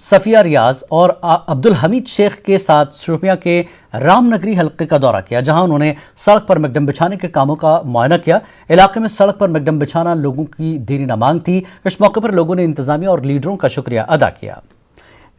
सफिया रियाज और अब्दुल हमीद शेख के साथ शोपियां के रामनगरी हल्के का दौरा किया, जहां उन्होंने सड़क पर मैकडम बिछाने के कामों का मुआयना किया। इलाके में सड़क पर मैकडम बिछाना लोगों की देरी न मांग थी। इस मौके पर लोगों ने इंतजामिया और लीडरों का शुक्रिया अदा किया।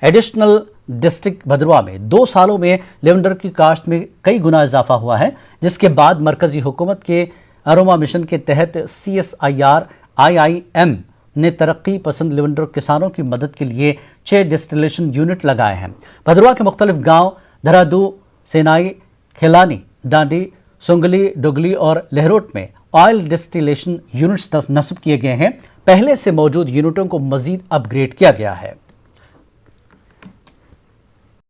एडिशनल डिस्ट्रिक्ट भद्रवा में 2 सालों में लेवेंडर की काश्त में कई गुना इजाफा हुआ है, जिसके बाद मरकजी हुकूमत के अरोमा मिशन के तहत CSIR IIM ने तरक्की पसंद लेवेंडर किसानों की मदद के लिए 6 डिस्टिलेशन यूनिट लगाए हैं। भद्रवा के मुख्तलिफ गांव धरादू, सेनाई, खिलानी, डांडी, सुंगली, डुगली और लहरोट में ऑयल डिस्टिलेशन यूनिट्स नस्ब किए गए हैं। पहले से मौजूद यूनिटों को मजीद अपग्रेड किया गया है।